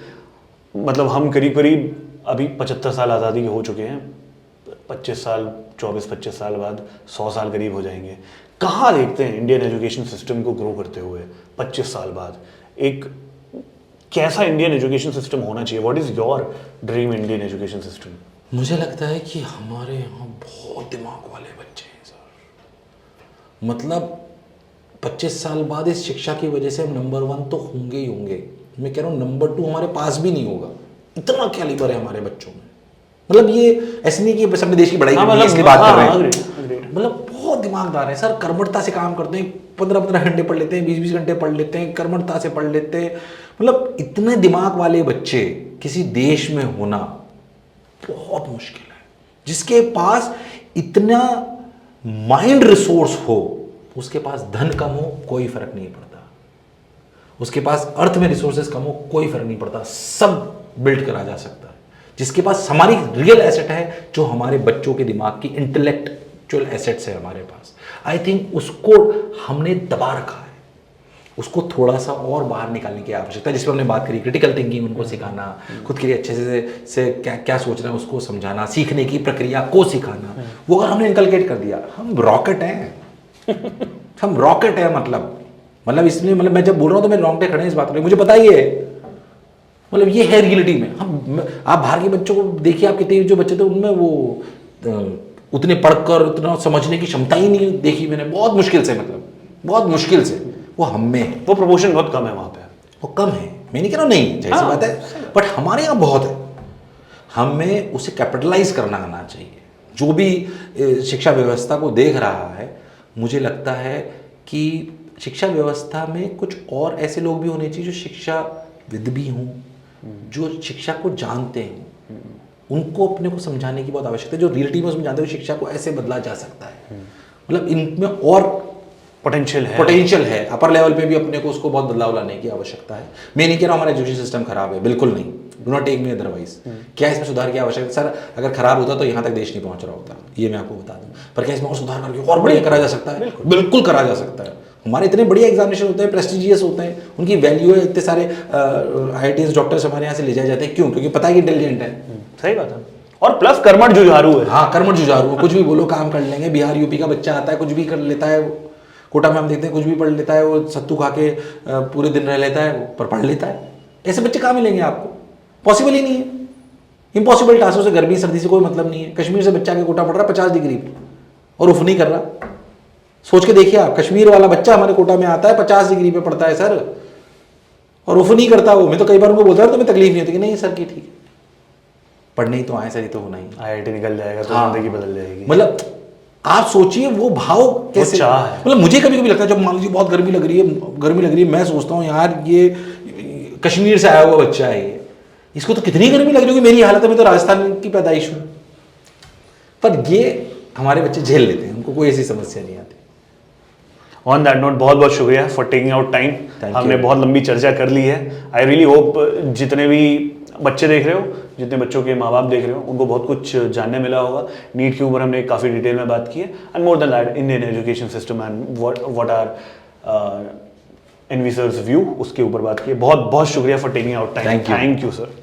मतलब हम करीब करीब अभी 75 साल आज़ादी के हो चुके हैं, 25 साल 24-25 साल बाद 100 साल करीब हो जाएंगे। कहाँ देखते हैं इंडियन एजुकेशन सिस्टम को ग्रो करते हुए 25 साल बाद? एक कैसा इंडियन एजुकेशन सिस्टम होना चाहिए? What is your dream Indian education system? मुझे लगता है कि हमारे यहाँ बहुत दिमाग वाले बच्चे हैं सर। मतलब 25 साल बाद इस शिक्षा की वजह से हम नंबर 1 तो होंगे ही होंगे, मैं कह रहा हूँ नंबर 2 हमारे पास भी नहीं होगा, इतना कैलिबर है हमारे बच्चों में। मतलब ये ऐसे नहीं कि बस अपने देश की बड़ाई करनी है इसलिए बात कर रहे हैं, मतलब बहुत दिमागदार है सर, कर्मठता से काम करते हैं, 15-15 घंटे पढ़ लेते हैं, 20-20 घंटे पढ़ लेते हैं, कर्मठता से पढ़ लेते हैं। मतलब इतने दिमाग वाले बच्चे किसी देश में होना बहुत मुश्किल है। जिसके पास इतना माइंड रिसोर्स हो, उसके पास धन कम हो कोई फर्क नहीं पड़ता, उसके पास अर्थ में रिसोर्सेज कम हो कोई फर्क नहीं पड़ता, सब बिल्ड करा जा सकता है। जिसके पास हमारी रियल एसेट है, जो हमारे बच्चों के दिमाग की इंटेलेक्चुअल एसेट्स है हमारे पास, आई थिंक उसको हमने दबा रखा है, उसको थोड़ा सा और बाहर निकालने की आवश्यकता है। जिस पर हमने बात करी, क्रिटिकल थिंकिंग उनको सिखाना, खुद के लिए अच्छे से क्या क्या सोचना है उसको समझाना, सीखने की प्रक्रिया को सिखाना, वो अगर हमने इनकलकेट कर दिया, हम रॉकेट हैं हम रॉकेट है। मतलब इसलिए मतलब मैं जब बोल रहा हूँ तो मेरे रोंगटे खड़े हैं इस बात में, मुझे पता ही है, मतलब ये है रियलिटी में। हम आप बाहर के बच्चों को देखिए, आप कितने जो बच्चे थे उनमें वो उतने पढ़कर उतना समझने की क्षमता ही नहीं देखी मैंने, बहुत मुश्किल से, मतलब बहुत मुश्किल से। वो हम में है, वो प्रोपोर्शन बहुत कम है वहाँ पे, वो कम है, मैं नहीं कह रहा हूँ नहीं, जैसी बात है, बट हमारे यहाँ बहुत है। हमें उसे कैपिटलाइज करना आना चाहिए। जो भी शिक्षा व्यवस्था को देख रहा है, मुझे लगता है कि शिक्षा व्यवस्था में कुछ और ऐसे लोग भी होने चाहिए जो शिक्षाविद भी हों, जो शिक्षा को जानते हैं, उनको अपने को समझाने की बहुत आवश्यकता है, जो रियलिटी में उसमें जानते हैं शिक्षा को ऐसे बदला जा सकता है। मतलब इनमें और पोटेंशियल है, अपर लेवल पे भी अपने को उसको बहुत बदलाव लाने की आवश्यकता है। मैं नहीं कह रहा हमारा एजुकेशन सिस्टम खराब है, बिल्कुल नहीं, do not take me otherwise. क्या इसमें सुधार की आवश्यकता? सर अगर खराब होता तो यहाँ तक देश नहीं पहुँच रहा होता, ये मैं आपको बता दूँ। पर क्या इसमें और सुधार करके और बढ़िया करा जा सकता है? बिल्कुल करा जा सकता है। हमारे इतने बढ़िया एग्जामिनेशन होते हैं, प्रेस्टिजियस होते हैं, उनकी वैल्यू है, इतने सारे IITs डॉक्टर्स हमारे यहाँ से ले जाए जाते हैं, क्यों? क्योंकि पता है कि इंटेलिजेंट है। सही बात है, और प्लस कर्मठ जुझारू है। हाँ, कर्मठ जुझारू, कुछ भी बोलो काम कर लेंगे। बिहार यूपी का बच्चा आता है, कुछ भी कर लेता है, कोटा में हम देखते हैं कुछ भी पढ़ लेता है, वो सत्तू खा के पूरे दिन रह लेता है, पर पढ़ लेता है। ऐसे बच्चे कहाँ मिलेंगे आपको? पॉसिबल ही नहीं है, इम्पॉसिबल टास्क से। गर्मी सर्दी से कोई मतलब नहीं है। कश्मीर से बच्चा के कोटा पढ़ रहा है 50 डिग्री पे और उफ नहीं कर रहा। सोच के देखिए आप, कश्मीर वाला बच्चा हमारे कोटा में आता है, 50 डिग्री पे पढ़ता है सर, और उफ नहीं करता वो। मैं तो कई बार उनको बोलता है तुम्हें तकलीफ नहीं होती, कि नहीं सर की ठीक है, पढ़ने ही तो आए सर, ये तो होना ही। IIT निकल जाएगा तो जिंदगी बदल जाएगी। मतलब आप सोचिए वो भाव कैसे, मतलब मुझे कभी कभी लगता है जब मान लीजिए बहुत गर्मी लग रही है, मैं सोचता हूँ यार ये कश्मीर से आया हुआ बच्चा है, ये इसको तो कितनी गर्मी लग रही होगी, मेरी हालत में तो राजस्थान की पैदाइश हूँ। पर ये हमारे बच्चे झेल लेते हैं, उनको कोई ऐसी समस्या नहीं आती। ऑन दैट नोट, बहुत बहुत शुक्रिया फॉर टेकिंग आउट टाइम। हमने बहुत लंबी चर्चा कर ली है। आई रियली होप जितने भी बच्चे देख रहे हो, जितने बच्चों के माँ बाप देख रहे हो, उनको बहुत कुछ जानने मिला होगा। नीट के ऊपर हमने काफ़ी डिटेल में बात की है, and more than that Indian education system and what are envisioner's view, उसके ऊपर बात की है। बहुत बहुत शुक्रिया for taking out time. Thank you sir.